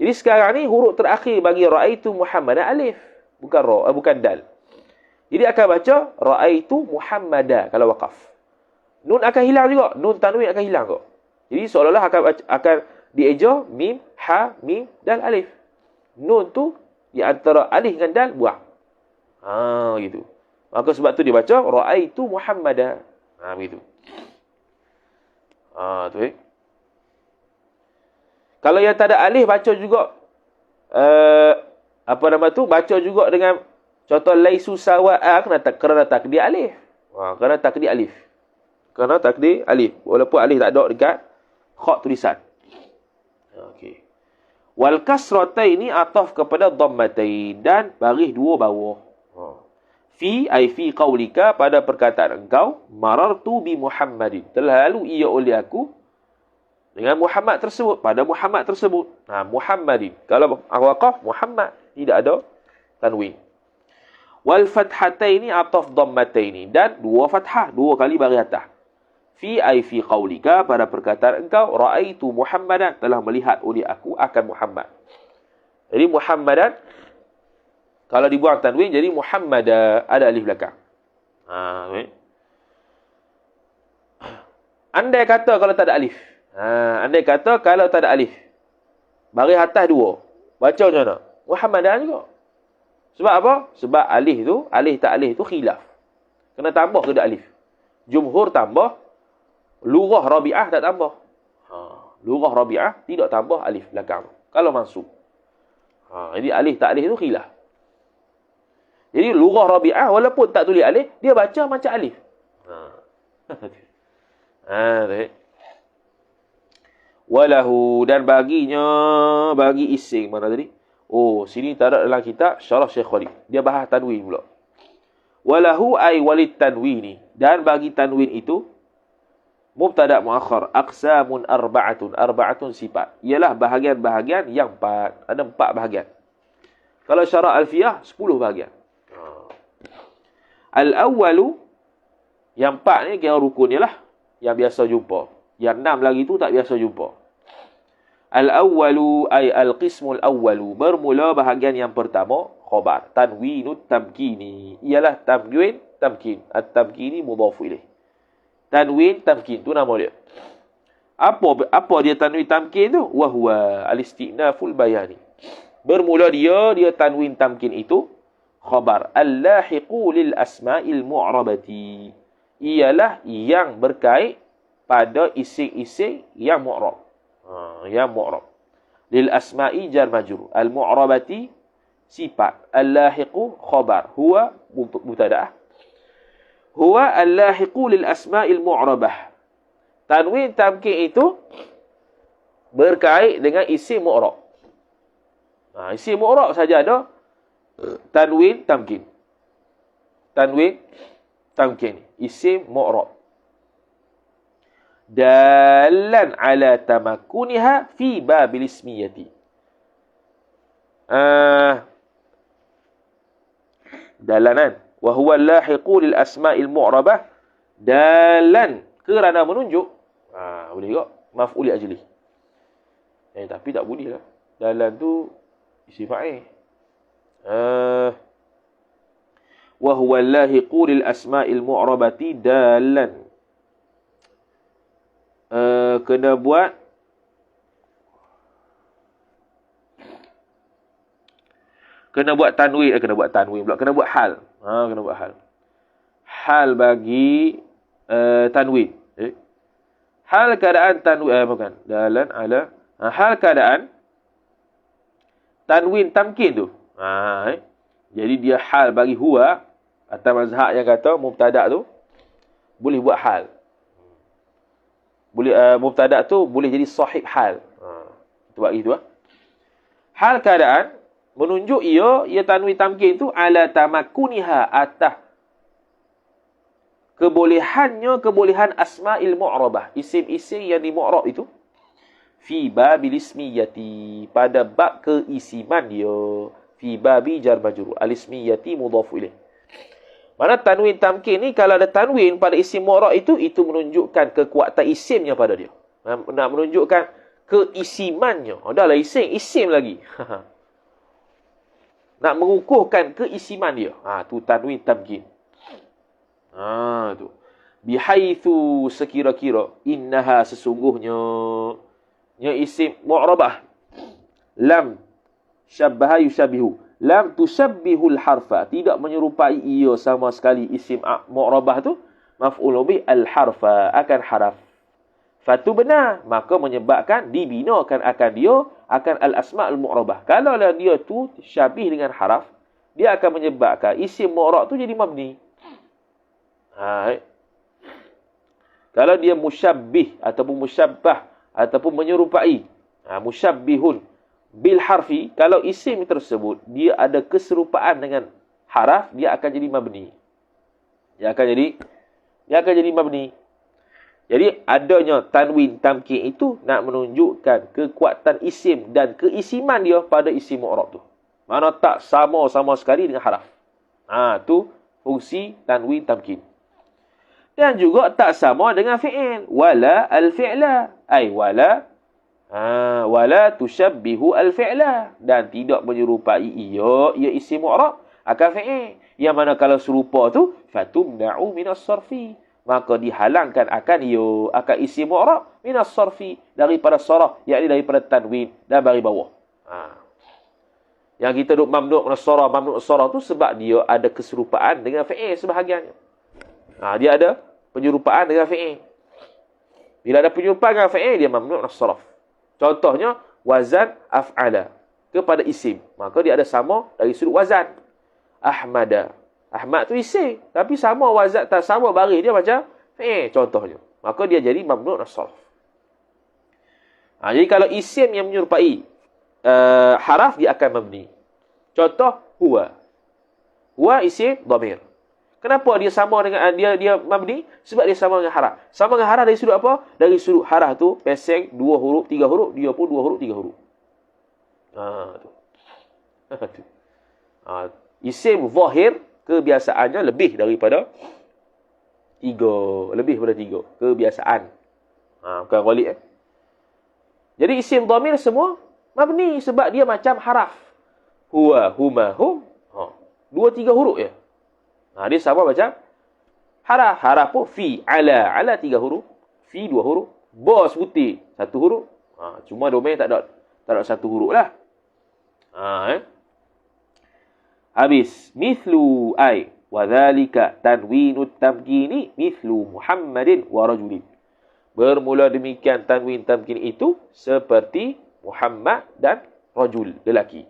Jadi sekarang ni huruf terakhir bagi ra'aitu Muhammadan alif. Bukan ra, bukan dal. Jadi akan baca ra'aitu Muhammada kalau waqaf. Nun akan hilang juga. Nun tanwin akan hilang kok. Jadi seolah-olah akan dieja mim, ha, mim, dal, alif. Nun tu di antara alif dengan dal buang. Gitu. Maka sebab tu dia baca ra'aitu Muhammada. Begitu. Tu Kalau yang tak ada alif baca juga baca juga dengan contoh laisu sawa'a kerana takdir alif. Kerana takdir alif. Kerana takdir alif. Walaupun alif tak ada dekat kha tulisan. Okey. Wal kasrataini ataf kepada dhammatain dan baris 2 bawah. Fi ay fi qaulika pada perkataan engkau, marartu bi Muhammadin. Telah lalu ia oleh aku dengan Muhammad tersebut, pada Muhammad tersebut. Muhammadin. Kalau waqaf Muhammad tidak ada tanwin. Wal fathataini ataf dhammataini dan 2 fathah, 2 kali baris atas. Fi ay fi qaulika pada perkataan engkau, ra'aitu Muhammadan, telah melihat oleh aku akan Muhammad. Jadi Muhammadan kalau dibuang tanwin jadi Muhammada, ada alif belakang. Andai kata kalau tak ada alif. Andai kata kalau tak ada alif. Baris atas 2. Baca macam mana? Muhammadan juga. Sebab apa? Sebab alif tak alif tu khilaf. Kena tambah ke tak alif. Jumhur tambah. Lughah Rabi'ah tak tambah. Lughah Rabi'ah tidak tambah alif belakang. Kalau mansub. Jadi alif tak alif tu khilaf. Jadi lughah Rabi'ah walaupun tak tulis alif, dia baca macam alif. Walahu, dan baginya, bagi isim. Mana tadi? Oh, sini tak ada dalam kitab Syarah Syekh Khalid. Dia bahas tanwin pula. Walahu ay walid tanwini. Dan bagi tanwin itu, mubtada muakhar, aqsamun arba'atun. Arba'atun sifat. Ialah bahagian-bahagian yang 4. Ada 4 bahagian. Kalau syarah alfiyah, 10 bahagian. Al-awwalu, yang 4 ni kira rukun lah. Yang biasa jumpa. Yang 6 lagi tu tak biasa jumpa. Al-awwalu ay al-qismul awwalu. Bermula bahagian yang pertama, khabar. Tanwinut tamkini. Ialah tanwin tamkin. At-tamkini mudhafu ilaih. Tanwin tamkin tu nama dia. Apa dia tanwin tamkin tu? Wa huwa al-istinaful bayani. Bermula dia tanwin tamkin itu khabar al-lahiqu lil asma'il mu'rabati. Ialah yang berkait pada isim-isim yang mu'rab. Yang mu'rab. Lil asma'i jar majrur. Al-mu'rabati sifat. Al-lahiqu khabar. Huwa mubtada'ah. Huwa al-lahiqu lil asma'il mu'rabah. Tanwin tamkin itu berkait dengan isim mu'rab. Isim mu'rab saja ada tanwin tamkin. Tanwin tamkin. Isim mu'rab. Dalan ala tamakkuniha fi babil ismiyati. Dalanan. Wa huwa al-lahiqu lil asma'il mu'rabah. Dalan. Kerana menunjuk. Boleh juga. Maf'ul ajli. Tapi tak boleh lah. Dalan tu isim fa'il. Wa huwa al-lahiqu lil asma'il mu'rabati dalan. Kena buat tanwin, kena buat hal. Kena buat hal. Hal bagi tanwin. Hal keadaan tanwin bukan. Dalan ala hal keadaan tanwin tamkin tu. Jadi dia hal bagi huwa atau mazhab yang kata mubtada tu boleh buat hal. Boleh mubtada tu boleh jadi sahib hal. Itu bagi tu. Hal keadaan menunjuk ia tanwin tamkin tu ala tamakkuniha atas kebolehan asma'il mu'rabah, isim-isim yang di mu'rab itu fi babil ismiyati, pada bab keisiman dia, fi babi jar majrur, al ismiyati mudhafu ilaih. Mana tanwin tamkin ni kalau ada tanwin pada isim mu'rab itu menunjukkan kekuatan isimnya pada dia. Nak menunjukkan keisimannya. Dahlah isim lagi. Nak mengukuhkan keisiman dia. Tu tanwin tamkin. Tu. Bihaitsu sekira-kira innaha sesungguhnya isim mu'rabah lam syabbaha yushabbihu. Lam tusabbihul harfa, tidak menyerupai ia sama sekali isim mu'rabah tu maf'ul bih al-harfa, akan haraf. Fatu benar, maka menyebabkan dibinakan akan dia akan al-asma' al-mu'rabah. Kalau dia tu syabih dengan haraf, dia akan menyebabkan isim mu'rab tu jadi mabni. Kalau dia musyabbih ataupun musyabbah ataupun menyerupai, musyabbihun bil harfi, kalau isim tersebut dia ada keserupaan dengan haraf, dia akan jadi mabni. Dia akan jadi mabni. Jadi adanya tanwin tamkin itu nak menunjukkan kekuatan isim dan keisiman dia pada isim mu'rab tu. Mana tak sama sekali dengan haraf. Tu fungsi tanwin tamkin. Dan juga tak sama dengan fi'il. Wala al-fi'la. Wala tushabbihu al-fi'la. Dan tidak menyerupai ia isim mu'rab akan fi'il. Yang mana kalau serupa tu, fatumna'u minas sarfi. Maka dihalangkan akan isim mu'rab minas sarfi. Daripada saraf, yakni daripada tanwin dan bagi bawah. Yang kita duk mamnu' minas saraf tu sebab dia ada keserupaan dengan fi'il sebahagiannya. Dia ada penyerupaan dengan fi'il. Bila ada penyerupaan dengan fi'il, dia mamnu' minas saraf. Contohnya, wazan af'ala kepada isim. Maka dia ada sama dari sudut wazan. Ahmada. Ahmad tu isim. Tapi sama wazan, tak sama baris dia macam contohnya. Maka dia jadi mamnu' as-sarf. Jadi kalau isim yang menyerupai haraf, dia akan mabni. Contoh, huwa. Huwa isim dhamir. Kenapa dia sama dengan dia mabni? Sebab dia sama dengan haraf. Sama dengan haraf dari sudut apa? Dari sudut haraf tu peseng 2 huruf, 3 huruf, dia pun 2 huruf, 3 huruf. Tu. Isim zahir kebiasaannya lebih daripada 3, lebih daripada 3 kebiasaan. Bukan ghalib. Jadi isim dhamir semua mabni sebab dia macam haraf. Huwa, huma, hum. 2-3 huruf je. Dia sama macam haraf. Haraf pun fi, ala. Ala 3 huruf. Fi 2 huruf. Ba sebutir 1 huruf. Cuma domain tak ada 1 huruf lah. Habis. Mithlu ay. Wadhalika tanwinut tamkini. Mithlu Muhammadin wa rajulin. Bermula demikian tanwin tamkin itu seperti Muhammad dan rajul, lelaki.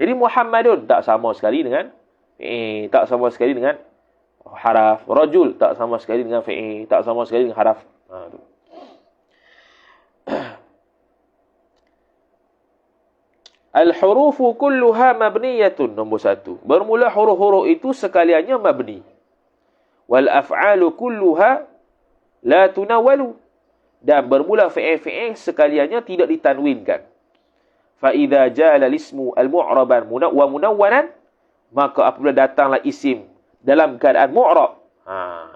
Jadi Muhammadun tak sama sekali dengan tak sama sekali dengan haraf. Rajul tak sama sekali dengan fi'il, tak sama sekali dengan haraf. Al-hurufu kulluha mabniyatun. Nombor 1. Bermula huruf-huruf itu sekaliannya mabni. Wal af'alu kulluha la tunawwalu. Dan bermula fi'il sekaliannya tidak ditanwinkan. Fa idza ja'ala al-ismu al-mu'raban wa munawwanan, maka apabila datanglah isim dalam keadaan mu'rab.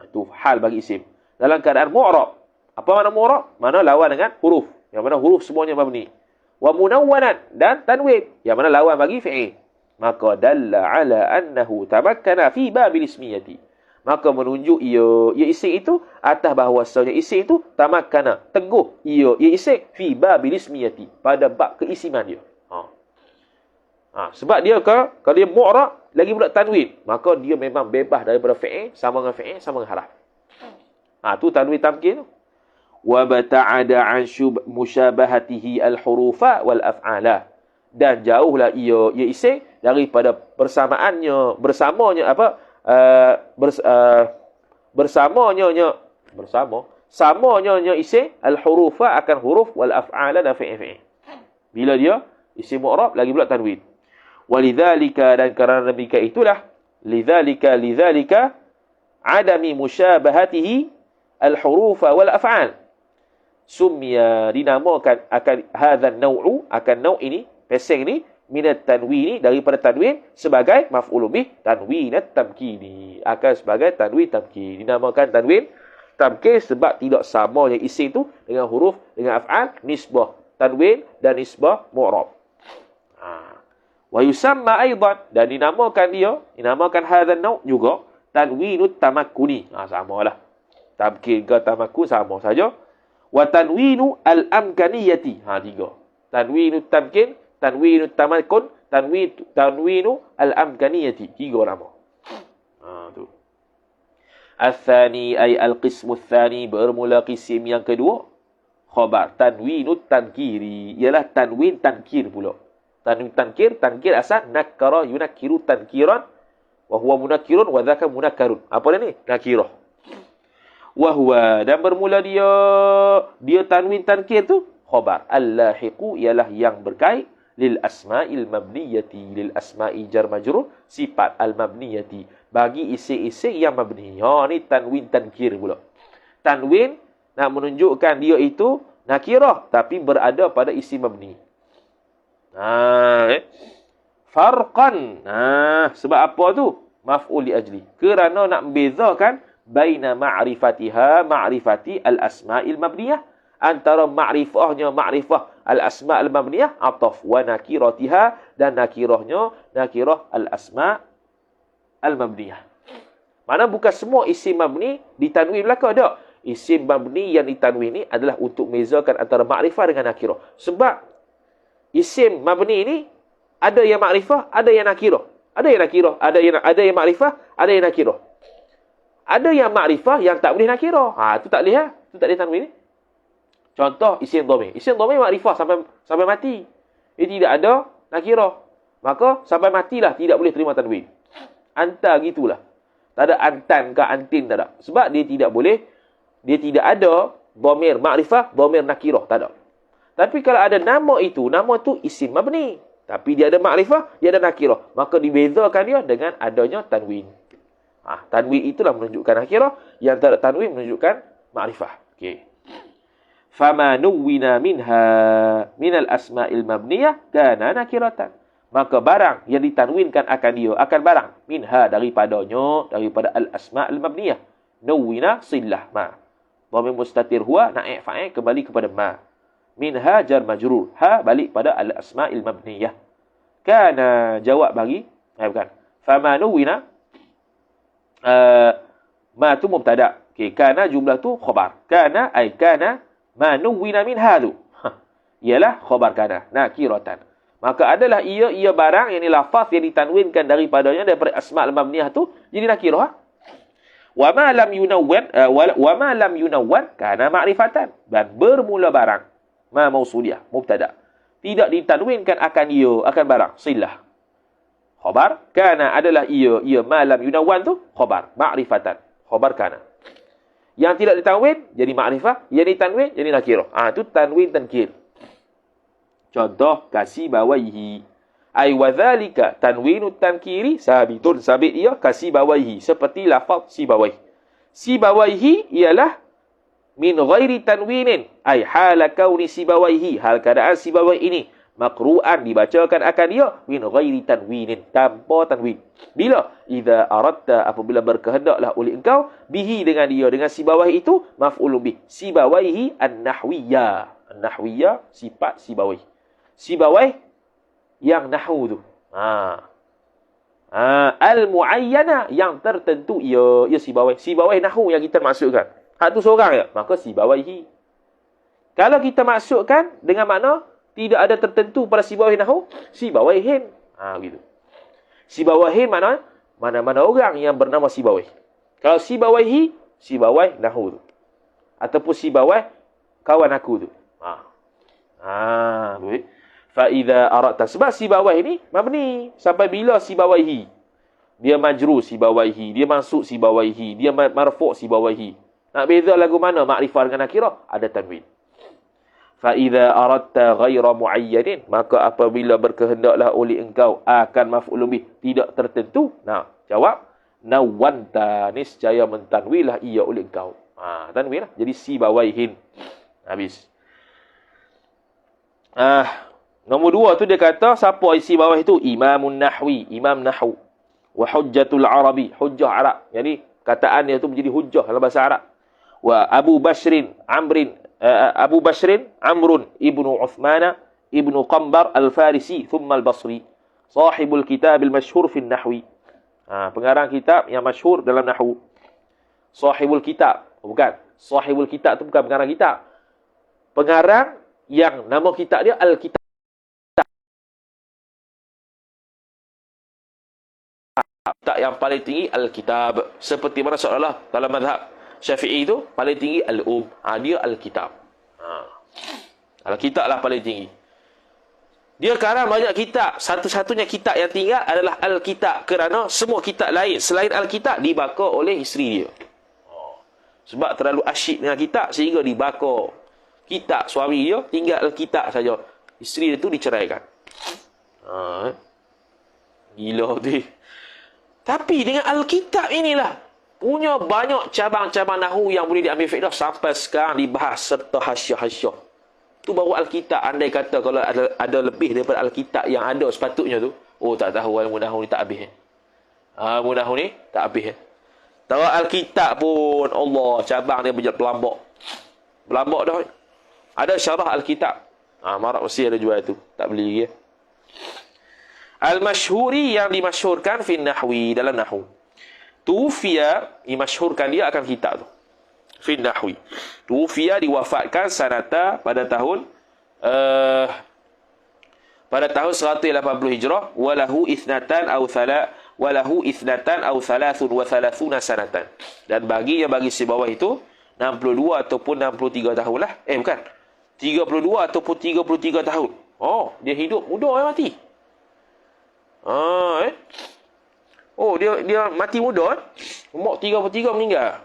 Itu hal bagi isim. Dalam keadaan mu'rab. Apa makna mu'rab? Mana lawan dengan huruf. Yang mana huruf semuanya mabni. Wa munawwanan, dan tanwin. Yang mana lawan bagi fi'il. Maka dalla ala annahu tamakkana fi babil ismiyati. Maka menunjuk ia isim itu atas bahawasanya isim itu tamakkana, teguh ia isim fi babil ismiyati, pada bab keisiman dia. Sebab dia kalau dia mu'rab lagi pula tanwin, maka dia memang bebas daripada fi'il, sama dengan fi'il, sama dengan haraf. Tu tanwin tamkin tu. Wa bata'ada an musyabahatihi al-hurufa wal af'ala. Dan jauhlah ia isim daripada bersamanya samanya isim al-hurufa akan huruf wal af'ala dan fi'il. Bila dia isim mu'rab lagi pula tanwin. Walidzalika, dan kerana demikian itulah lidzalika adami musyabahatihi al-hurufa wal af'al. Summiya, dinamakan akan hadzal naw'u, akan naw' ini, peseng ni, minat tanwini, daripada tanwin, sebagai maf'ul bih tanwinat tamkini, akan sebagai tanwin tamkin. Dinamakan tanwin tamkin sebab tidak samanya isim tu dengan huruf, dengan af'al, nisbah tanwin dan nisbah mu'rab. Wa yusamma aidan, dan dinamakan hadzal naw' juga tanwinut tamakkuni. Samalah. Tamkin ke tamakkun sama saja. Wa tanwinu al-amkaniyati. 3. Tanwinut tamkin, tanwinut tamakkun, tanwinu al-amkaniyati. 3 nama. Tu. Al-thani ay al-qismu al-thani, bermula kisim yang kedua. Khabar tanwinut tankiri, ialah tanwin tankir pula. Tanwin tankir asal nakara yunakkiru tankiran wa huwa munakkirun wa dzaka munakkarun. Apa dia ni? Nakirah. Wa huwa, dan bermula dia tanwin tankir tu khabar al-lahiqu, ialah yang berkait lil asma'il mabniyati, lil asma'i jar majrur, sifat al-mabniyati, bagi isim-isim yang mabni. Ni tanwin tankir pula. Tanwin nak menunjukkan dia itu nakirah tapi berada pada isim mabni. Farqan. Sebab apa tu? Maf'ul li ajli. Kerana nak membezakan baina ma'rifati al-asma'il mabniyah, antara ma'rifah al-asma' al-mabniyah, ataf, wa nakiratiha, dan nakirah al-asma' al-mabniyah. Mana bukan semua isim mabni ditanwin belaka, ada. Isim mabni yang ditanwin ni adalah untuk mezakan antara ma'rifah dengan nakirah. Sebab isim mabni ni ada yang ma'rifah, ada yang nakirah. Ada yang ma'rifah, ada yang nakirah. Ada yang ma'rifah yang tak boleh nakirah. Tu tak boleh tu tak boleh tanwin ni. Contoh isim dhamir. Isim dhamir ma'rifah sampai mati. Dia tidak ada nakirah. Maka sampai matilah tidak boleh terima tanwin. Antara gitulah. Tak ada antan ke antin, tak ada. Sebab dia tidak boleh, dia tidak ada dhamir ma'rifah, dhamir nakirah, tak ada. Tapi kalau ada nama itu isim mabni. Tapi dia ada ma'rifah, dia ada nakirah. Maka dibezakan dia dengan adanya tanwin. Tanwin itulah menunjukkan nakirah, yang tak ada tanwin menunjukkan ma'rifah. Okey. Fama nuwina minha minal asma'il mabniyah kana nakiratan. Maka barang yang ditanwinkan akan dia, akan barang minha daripadanya, daripada al-asma'il mabniyah. Nuwina sillah ma. Dhamir mustatir huwa na'i' fa'il kembali kepada ma. Minha jar majrur. Ha balik pada al-asma'il mabniyah. Kana jawab bagi bukan. Fama nuwina ma tu mubtada. Okey, kana jumlah tu khabar. Kana ay kana ma nuwina minha tu. Ialah khabar kana nakiratan. Maka adalah ia barang yang lafaz yang ditanwinkan daripadanya daripada asma' al-mabniyah tu jadi nakirah. Wa ma lam yunawwan kana ma'rifatan. Dan bermula barang ma mausuliyah mubtada, tidak ditanwinkan akan ia, akan barang silah khabar. Kana adalah ia ma lam yunawwan tu khabar ma'rifatan, khabar kana. Yang tidak ditanwin jadi ma'rifah, yang ditanwin jadi nakirah. Tu tanwin tankir. Contoh kasih bawaihi, ay wadzalika tanwinut tankiri sabitun, sabit ia kasih bawaihi, seperti lafaz si bawaihi. Si bawaihi ialah min ghairi tanwinin, ay hala kauni sibawaihi, hal keadaan sibawai ini maqru'an dibacakan akan dia min ghairi tanwinin, tanpa tanwin. Bila idza aradta, apabila berkehendaklah oleh engkau bihi dengan dia, dengan sibawai itu maf'ulun bih, sibawaihi an-nahwiyah. An-nahwiyah sifat sibawai, sibawai yang nahwu tu. Al-muayyana yang tertentu, ia sibawai, sibawai nahwu yang kita maksudkan. Hak tu seorang je, maka sibawaihi. Kalau kita masukkan dengan makna tidak ada tertentu pada sibawai nahwu, sibawaihin. Gitu. Sibawaihin mana orang yang bernama sibawai. Kalau sibawaihi, sibawai nahwu tu. Ataupun sibawai kawan aku tu. Fa idza aradta, sebab sibawai ni mabni sampai bila sibawaihi. Dia majrur sibawaihi, dia mansub sibawaihi, dia marfu' sibawaihi. Nak beza lagu mana ma'rifah dengan nakirah? Ada tanwin. Fa idza aradta ghaira muayyanin, maka apabila berkehendaklah oleh engkau akan maf'ul bih tidak tertentu. Jawab nawwanta, niscaya mentanwilah ia oleh engkau. Tanwin lah. Jadi sibawaihin. Habis. Nombor 2 tu dia kata siapa isi bawah itu? Imamun nahwi, imam nahwu. Wa hujjatul arabi, hujjah Arab. Jadi kataan dia tu menjadi hujjah dalam bahasa Arab. Wa Abu Bashrin Amrun ibnu Uthmana ibnu Qambar al-Farisi thumma al-Basri, sahibul kitab al-mashhur fi an-nahwi. Pengarang kitab yang masyhur dalam nahwu. Sahibul kitab, bukan. Sahibul kitab tu bukan pengarang kitab. Pengarang yang nama kitab dia Al-Kitab. Kitab yang paling tinggi Al-Kitab. Seperti mana seolah-olah dalam mazhab Syafi'i itu paling tinggi Al-Um. Dia Al-Kitab. Al-Kitab lah paling tinggi. Dia sekarang banyak kitab. Satu-satunya kitab yang tinggal adalah Al-Kitab. Kerana semua kitab lain selain Al-Kitab dibakar oleh isteri dia. Sebab terlalu asyik dengan kitab sehingga dibakar kitab suami dia, tinggal Al-Kitab saja. Isteri dia tu diceraikan. Gila tu. Tapi dengan Al-Kitab inilah punya banyak cabang-cabang nahwu yang boleh diambil faedah sampai sekarang dibahas serta hasyiah-hasyiah. Tu baru Al-Kitab. Andai kata kalau ada lebih daripada Al-Kitab yang ada sepatutnya tu, tak tahu ilmu nahwu ni tak habis. Ilmu nahwu ni tak habis. Tahu Al-Kitab pun Allah cabang dia berjat pelambak. Pelambak dah. Ada syarah Al-Kitab. Marak mesti ada jual tu. Tak beli ya. Al-Mashhuri yang dimasyhurkan fi nahwi, dalam nahwu. Tufiya, dimasyhurkan dia akan kitab tu. Fi nahwi. Tufiya diwafatkan sanata pada tahun 180 Hijrah, walahu ithnatan aw thalathun wa thalathuna sanatan. Dan bagi si bawah itu 62 ataupun 63 tahun lah. Bukan. 32 ataupun 33 tahun. Dia hidup muda mati. Oh, dia mati muda. Umur 33 meninggal.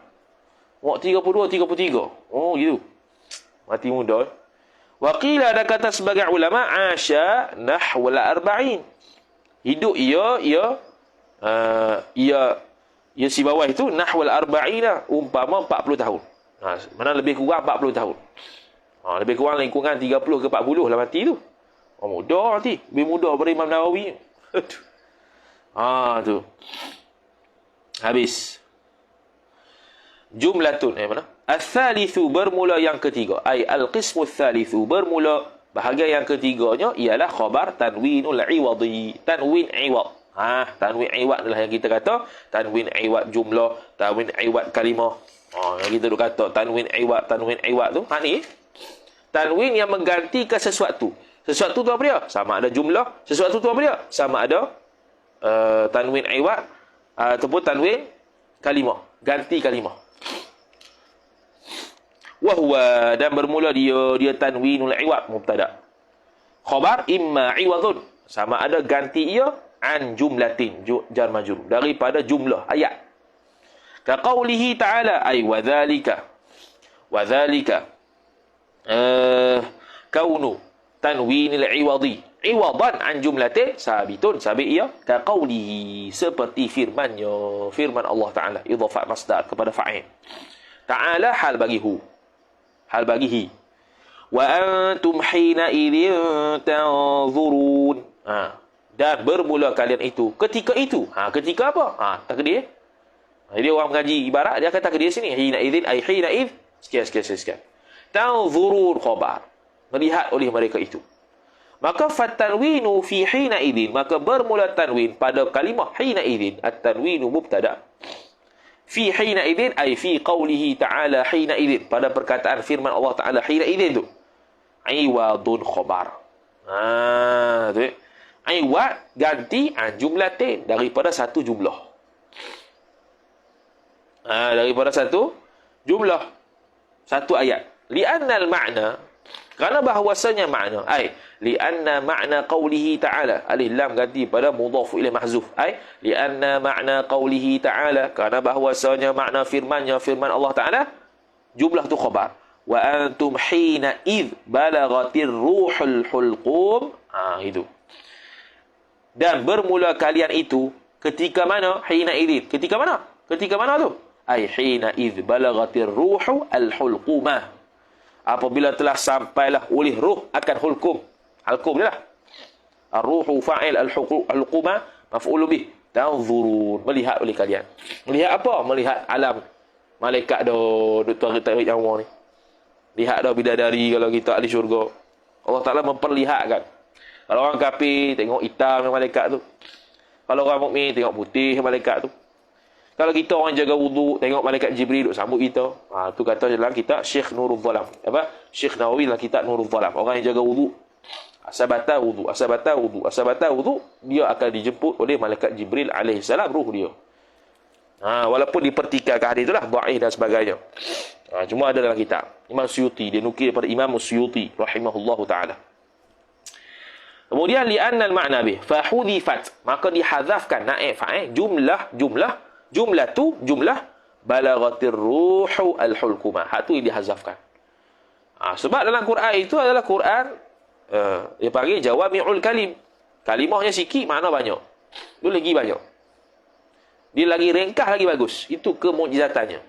Umur 32, 33. Oh, gitu. Mati muda. Waqila ada kata sebagai ulama asya nahwal arba'in. Hidup ia si bawah itu nahwal arba'ina, umpama 40 tahun. Mana lebih kurang 40 tahun. Lebih kurang lingkungan 30 ke 40 lah mati tu. Muda mati. Lebih muda daripada Imam Nawawi. Tu. Habis. Jumlatun. Mana? Al-thalithu bermula yang ketiga. Al-qismu al-thalithu bermula bahagian yang ketiganya ialah khabar tanwinul iwadi. Tanwin iwad. Tanwin iwad adalah yang kita kata tanwin iwad jumlah, tanwin iwad kalimah. Yang kita duk kata tanwin iwad tu. Ni tanwin yang menggantikan sesuatu. Sesuatu tu apa dia? Sama ada jumlah. Sesuatu tu apa dia? Sama ada tanwin iwad ataupun tanwin kalimah. Ganti kalimah. Wahwa dan bermula dia tanwinul iwad mubtada. Khabar imma iwadun. Sama ada ganti ia an jumlatin jar majrur daripada jumlah ayat. Ka qaulihi ta'ala ay wa dzalika kaunu tanwinil iwadi iwadan an jumlatin sabitun sabit ia ka qaulihi seperti firman Allah Ta'ala idhafat masdar kepada fa'il. Ta'ala hal bagihi wa antum hina idzin tanzurun. Dan bermula kalian itu ketika itu. Ketika apa? Takdir. Jadi orang mengaji ibarat dia kata takdir sini hina idzin ay hina idz sekian. Tanzurun khabar. Melihat oleh mereka itu. Maka fatanwinu fi hina idzin, maka bermula tanwin pada kalimah hina idzin. At-tanwinu mubtada. Fi hina idzin ay fi qawlihi ta'ala hina idzin, pada perkataan firman Allah Ta'ala hina idzin tu. Iwadun khabar. Tu. Iwad ganti jumlatin daripada satu jumlah. Daripada satu jumlah. Satu ayat. Li'annal ma'na, kerana bahawasanya makna, li'anna ma'na qawlihi ta'ala, alif lam ganti pada mudhaf ilaih mahzuf, li'anna ma'na qawlihi ta'ala, kerana bahawasanya makna firman Allah Ta'ala, jumlah tu khabar. Wa antum hina idh balagatir ruhul hulqum. Itu. Dan bermula kalian itu ketika mana? Hina idh. Ketika mana? Ketika mana tu? Hina idh balagatir ruhu al-hulqumah. Apabila telah sampailah oleh ruh akan hulkum. Hulkum dia lah. Ar-ruhu fa'il al-hulqumah maf'ulu bih. Tanzurun. Melihat oleh kalian. Melihat apa? Melihat alam. Malaikat dah tarik nyawa ni. Lihat dah bidadari kalau kita ahli syurga. Allah Ta'ala memperlihatkan. Kalau orang kafir tengok hitam malaikat tu. Kalau orang mukmin tengok putih malaikat tu. Kalau kita orang jaga wuduk tengok malaikat Jibril duk sambut kita. Tu kata dalam kitab Syekh Nurul Zalam. Syekh Nawawi dalam kitab Nurul Zalam. Orang yang jaga wuduk, asabata wuduk, dia akan dijemput oleh malaikat Jibril alaihi salam ruh dia. Walaupun dipertikaikan hadis itulah dhaif dan sebagainya. Cuma ada dalam kitab Imam Suyuti, dia nukil daripada Imam Suyuti rahimahullahu taala. Kemudian li'anna al-ma'na bih fa hudifat, maka dihadzafkan naib fa'il jumlah balagatir ruhu al-hulqumah. Hak tu dihadzafkan. Sebab dalam Quran itu adalah Quran dia panggil jawami'ul kalim. Kalimahnya sikit, makna banyak. Dia lagi banyak. Dia lagi ringkas, lagi bagus. Itu kemujizatannya.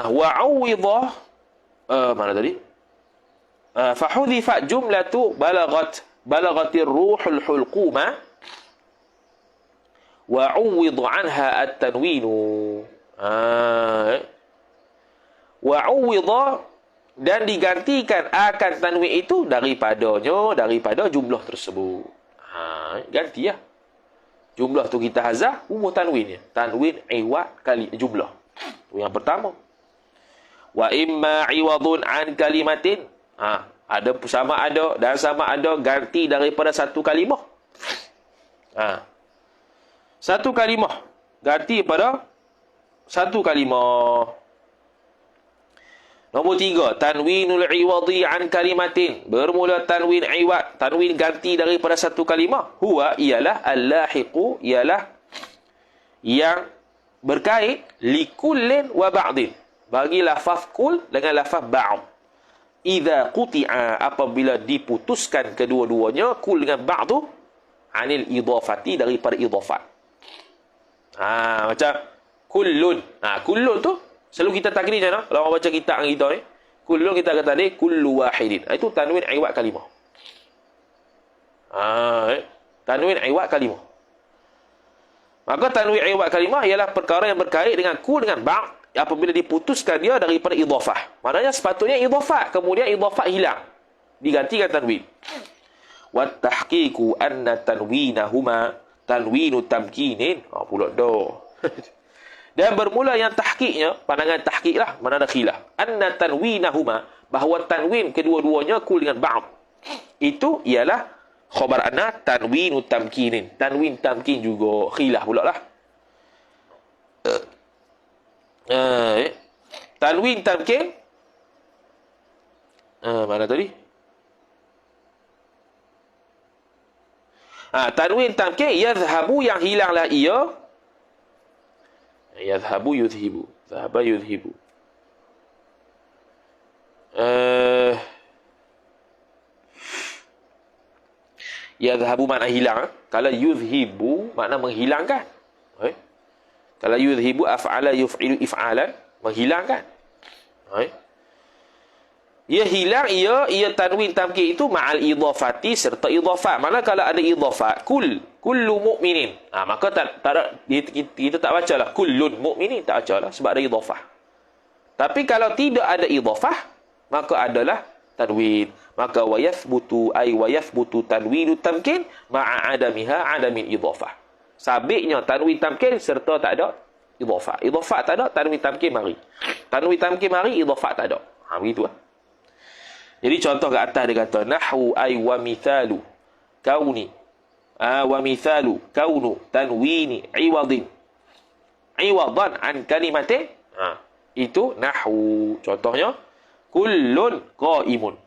Wa'awidha mana tadi? Fahudhifat jumlatu balagatir ruhul hulquma wa'uwidha anha at-tanwinu. Wa'uwidha, dan digantikan akan tanwin itu daripada jumlah tersebut. Ganti ya. Jumlah tu kita hazah, umur tanwinnya. Tanwin iwad kali jumlah. Tu yang pertama. Wa imma iwadun an kalimatin. Ada sama ada ganti daripada satu kalimah. Satu kalimah ganti pada satu kalimah. Nombor 3, tanwinul iwadi an kalimatin. Bermula tanwin iwad, tanwin ganti daripada satu kalimah. Huwa ialah al-lahiqu, ialah yang berkait likullin wa ba'din. Bagi lafaz kul dengan lafaz ba'd. Idza quti'a, apabila diputuskan kedua-duanya, kul dengan ba'du, anil idhafati, daripada idhafat. Macam kullun. Kullun tu selalu kita takdir macam mana? Kalau orang baca kitab dengan kita ni, kullun kita kata tadi kullu wahidin. Itu tanwin iwad kalimah. Tanwin iwad kalimah. Maka tanwin iwad kalimah ialah perkara yang berkait dengan kul dengan ba'd apabila diputuskan dia daripada idhafah. Maknanya sepatutnya idhafat, kemudian idhafat hilang, digantikan tanwin. Wat tahqiqu anna tanwinahuma tanwinu tamkinin. Pula dah. Dan bermula yang tahqiqnya, pandangan tahqiq lah, mana ada khilaf. Anna tanwinahuma, bahawa tanwin kedua-duanya kul dengan ba'd. Itu ialah khabar anna tanwinu tamkinin. Tanwin tamkin juga khilaf pula lah. Tanwin tamkin mana tadi? Tanwin tamkin yadhhabu, yang hilanglah ia. Yadhhabu yudhibu, dhahaba yudhibu. Yadhhabu makna hilang. Kalau yudhibu makna menghilangkan. Kalau yudhibu af'ala yuf'ilu if'alan, menghilangkan. Ia hilang, ia tanwin tamkin itu ma'al idhafati, serta idhafat. Mana kalau ada idhafat, kullu mu'minin, maka kita tak baca lah kullun mu'minin, tak baca lah sebab ada idhafah. Tapi kalau tidak ada idhafah, maka adalah tanwin. Maka wayathbutu tanwinu tamkin ma'a adamiha adamin idhafah. Sabitnya tanwin tamkin serta tak ada idhafah. Idhafat tak ada, tanwin tamkin mari. Tanwin tamkin mari, idhafat tak ada. Begitu lah. Jadi contoh kat atas dia kata nahwu ay wa mithalu kauni wa mithalu kaunu tanwini iwadan an kalimatin. Itu nahwu. Contohnya kullun qaimun.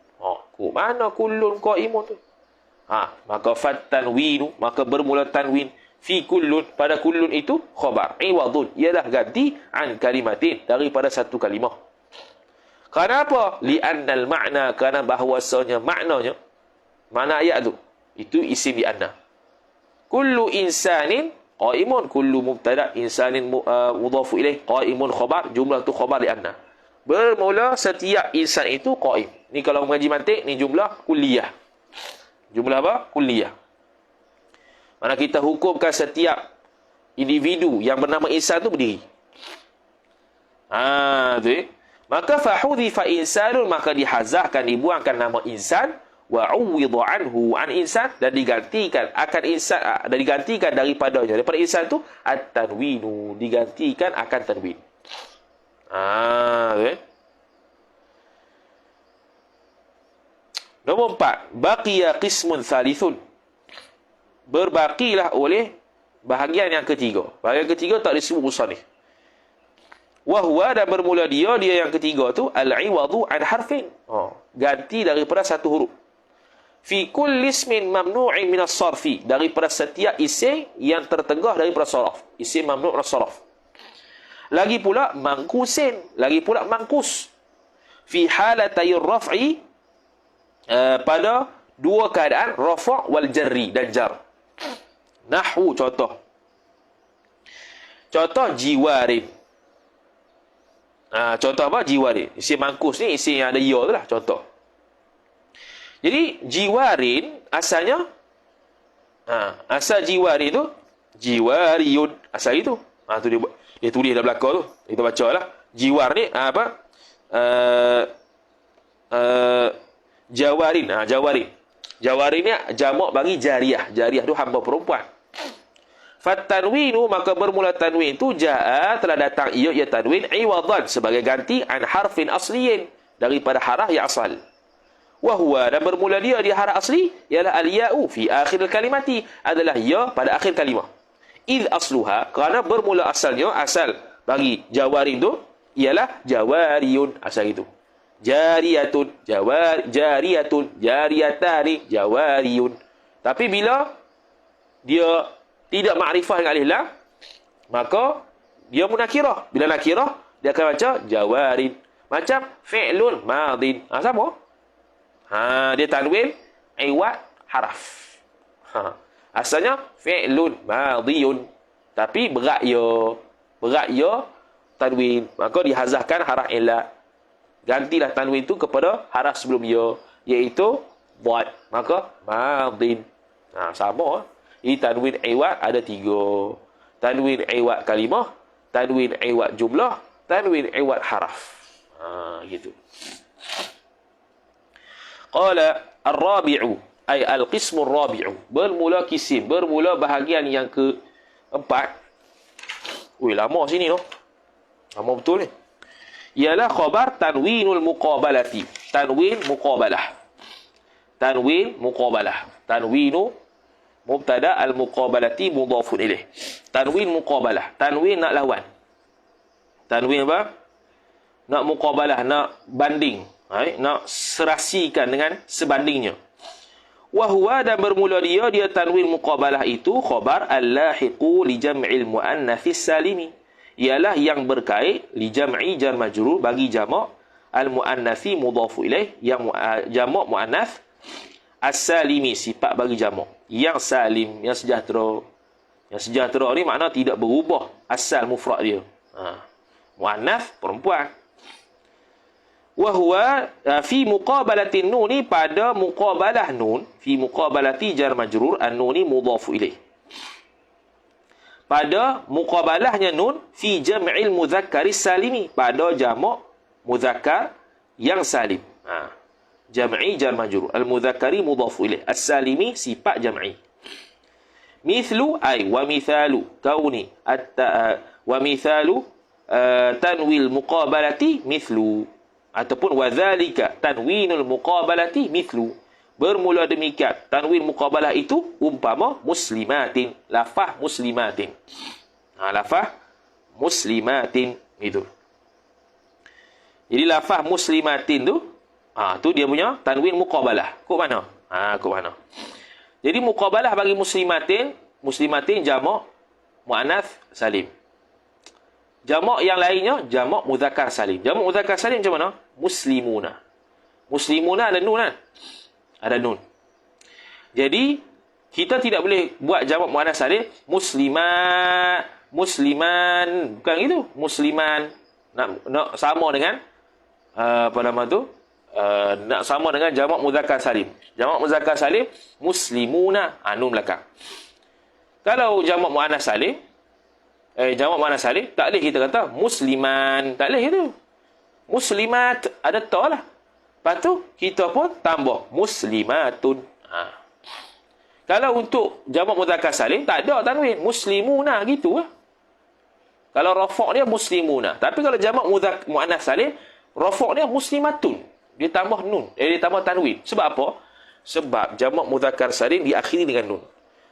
Mana kullun qaimun tu? Maka fat tanwinu, maka bermula tanwin fi kullun, pada kullun itu khabar iwadun, ialah ganti an kalimatin, daripada satu kalimah. Kenapa? Li'annal makna, kerana bahawasanya maknanya, makna ayat tu, itu isim li'anna. Kullu insanin qaimun, kullu mubtada, insanin mudhafu ilaih, qaimun khabar, jumlah tu khabar li'anna. Bermula setiap insan itu qaim. Ni kalau mengaji mantik, ni jumlah kulliyah. Jumlah apa? Kulliyah. Mana kita hukumkan setiap individu yang bernama insan tu berdiri. Tu maka fahudhifa insanun, maka dihazahkan, dibuangkan nama insan, wa uwidha anhu an insan, dan digantikan akan insan, dan digantikan daripada insan tu at-tanwinu, digantikan akan tanwin. Nombor 4, baqiya qismun thalithun, berbaqilah oleh bahagian yang ketiga. Bahagian ketiga tak disebut musannif. Wahwa, dan bermula dia yang ketiga tu al-iwadu an harfin, ganti daripada satu huruf. Fi kulli ismin mamnu'in min as-sarfi, daripada setiap isim yang tertegah daripada saraf. Isim mamnu' min as-sarf. Lagi pula mangkusin, lagi pula mangkus. Fi halatay raf'i, pada dua keadaan rafa' wal jarri, dan jar. Nahwu, contoh jiwarin. Contoh apa? Jiwarin. Isim mangkus ni isim yang ada ya tu lah, contoh. Jadi jiwarin asalnya, asal jiwarin tu jiwariyun, asal itu. Tu dia tulis dalam belakang tu, kita baca lah. Jiwar ni jawarin. Jawarin ni jamak bagi jariyah. Jariyah tu hamba perempuan. Fatanwinu, maka bermula tanwin tu jaa, telah datang ia tanwin iwadan, sebagai ganti an harfin asliyin, daripada haraf yang asal. Wahwa, dan bermula dia di haraf asli ialah al-ya'u fi akhir kalimati, adalah ya pada akhir kalimah. Id asluha, kerana bermula asalnya, asal bagi jawarin tu ialah jawariyun, asal itu. jariyatun, jariyatun, jariyatani, jawariyun. Tapi bila dia tidak makrifah dengan alif lam, maka dia munakirah. Bila nakirah, dia akan baca jawarin. Macam fi'lun madin. Sama. Dia tanwin iwad haraf. Asalnya fi'lun madiyun. Tapi berat ya. Berat ya tanwin. Maka dihazahkan haraf illa. Gantilah tanwin itu kepada haraf sebelum ya, iaitu dhad. Maka madin. Sama. Ini tanwin iwad ada 3. Tanwin iwad kalimah, tanwin iwad jumlah, tanwin iwad haraf. Gitu. Qala ar-rabi'u ay al-qismu ar-rabi'u. Bermula kisim, bermula bahagian yang keempat. Ui, lama sini noh. Lama betul ni. Ialah khabar tanwinul muqabalati. Tanwin muqabalah. Tanwin muqabalah. Tanwinu mubtada al-muqabalati mudhafun ilaih. Tanwin muqabalah. Tanwin nak lawan. Tanwin apa? Nak muqabalah, nak banding. Nak serasikan dengan sebandingnya. Wahuwa, dan bermula dia tanwin muqabalah itu khabar al-lahiqu li jam'il muannatsis salimi. Ialah yang berkait li jam'i jar majrur bagi jamak al-muannatsi mudhafu ilaih, yang jamak muannats as-salimi, sifat bagi jamak yang salim, yang sejahtera. Yang sejahtera ni makna tidak berubah asal mufrad dia. Muannats perempuan. Wa huwa fi muqabalatin nun, pada muqabalah nun, fi muqabalati jar majrur an-nuni mudhafu ilaih. Pada muqabalahnya nun fi jam'il mudzakkari salimi, pada jamak muzakkar yang salim. Jam'i jar majrur, al-mudzakkari mudhafu ilaih, as-salimi sifat jam'i. Mithlu ay wa mithalu kauni wa mithalu tanwil muqabalati mithlu, ataupun wadzalika tanwinul muqabalati mithlu. Bermula demikian tanwin muqabalah itu umpama muslimatin, lafaz muslimatin. Lafaz muslimatin itu. Jadi lafaz muslimatin tu dia punya tanwin muqabalah. Kok mana? Kok mana? Jadi muqabalah bagi muslimatin, muslimatin jamak muannats salim. Jamak yang lainnya jamak muzakkar salim. Jamak muzakkar salim macam mana? Muslimuna. Muslimuna ada nun kan? Ada nun. Jadi kita tidak boleh buat jamak muannats salim muslimat, musliman, bukan gitu. Musliman nak sama dengan apa nama tu? Nak sama dengan jamak muzakkar salim. Jamak muzakkar salim muslimuna, nun belakang. Kalau jamak muannats salim, jamak muannats salim tak boleh kita kata musliman, tak boleh itu. Muslimat ada ta lah. Lepas tu kita pun tambah muslimatun. Kalau untuk jamak muzakkar salim tak ada tanwin, muslimuna gitu lah. Kalau rafa' dia muslimuna. Tapi kalau jamak muannats salim, rafa' dia muslimatun. Dia tambah nun, dia tambah tanwin. Sebab apa? Sebab jamak muzakkar salim diakhiri dengan nun.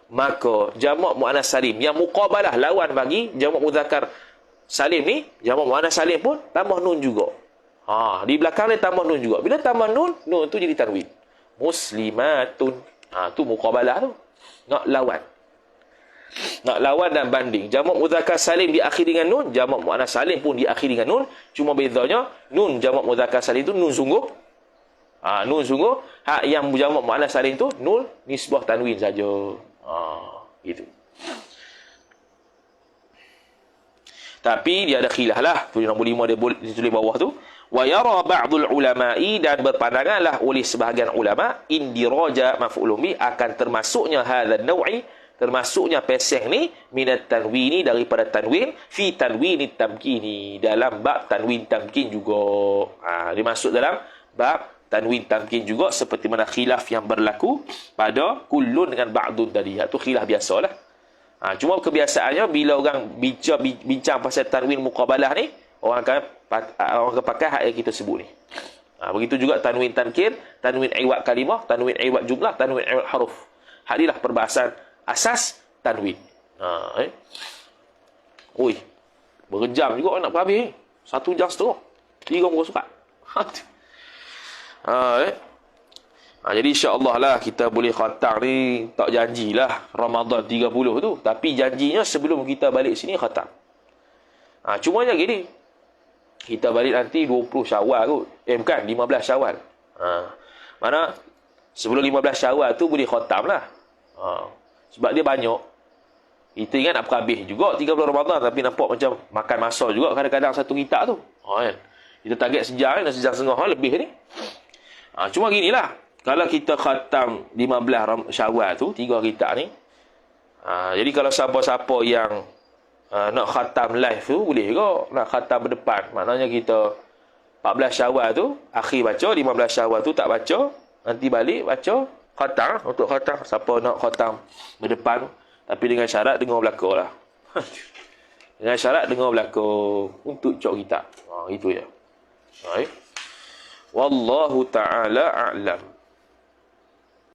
Maka jamak muannats salim yang muqabalah lawan bagi jamak muzakkar salim ni, jamak muannats salim pun tambah nun juga. Di belakang dia tambah nun juga. Bila tambah nun, nun tu jadi tanwin. Muslimatun. Tu muqabalah tu. Nak lawan. Nak lawan dan banding. Jamak muzakkar salim diakhiri dengan nun, jamak muannats salim pun diakhiri dengan nun. Cuma bezanya nun jamak muzakkar salim tu nun sungguh. Nun sungguh. Yang jamak muannats salim tu nun nisbah tanwin saja. Gitu. Tapi dia ada khilaf lah. Tulis nombor 5 dia ditulis bawah tu. Wa yara ba'dul ulama'i, dan berpandanganlah oleh sebahagian ulama, indiraja maf'ulun bi, akan termasuknya hadzal naw'i, termasuknya peseng ni, minat tanwini, daripada tanwin, fi tanwini tamkini, dalam bab tanwin tamkin juga. Dia masuk dalam bab tanwin tamkin juga, seperti mana khilaf yang berlaku pada kullun dengan ba'dun tadi. Itu khilaf biasalah. Cuma kebiasaannya bila orang bincang pasal tanwin muqabalah ni, orang akan pakai hak yang kita sebut ni. Begitu juga tanwin tankir, tanwin iwad kalimah, tanwin iwad jumlah, tanwin iwad huruf. Hadilah perbahasan asas tanwin. Berjam juga nak habis. 1 jam setengah. 3 muka surat. Ha, jadi insya-Allah lah kita boleh khatam ni, tak janjilah Ramadan 30 tu, tapi janjinya sebelum kita balik sini khatam. Cuma je gini. Kita balik nanti 20 Syawal kot. Bukan, 15 Syawal. Mana sebelum 15 Syawal tu boleh khatam lah. Sebab dia banyak. Kita ingat nak habis juga 30 Ramadan, tapi nampak macam makan masa juga kadang-kadang satu kitab tu. Kan? Kita target sejam dan sejam setengah lebih ni. Cuma ginilah. Kalau kita khatam 15 Syawal tu, 3 kitab ni. Jadi kalau siapa-siapa yang nak khatam live tu boleh ke? Nak khatam berdepan. Maknanya kita 14 Syawal tu akhir baca, 15 Syawal tu tak baca, nanti balik baca khatam untuk khatam. Siapa nak khatam berdepan, tapi dengan syarat dengar belakang lah. Dengan syarat dengar belakang untuk cok kitab. Itu ya. Wallahu ta'ala a'lam.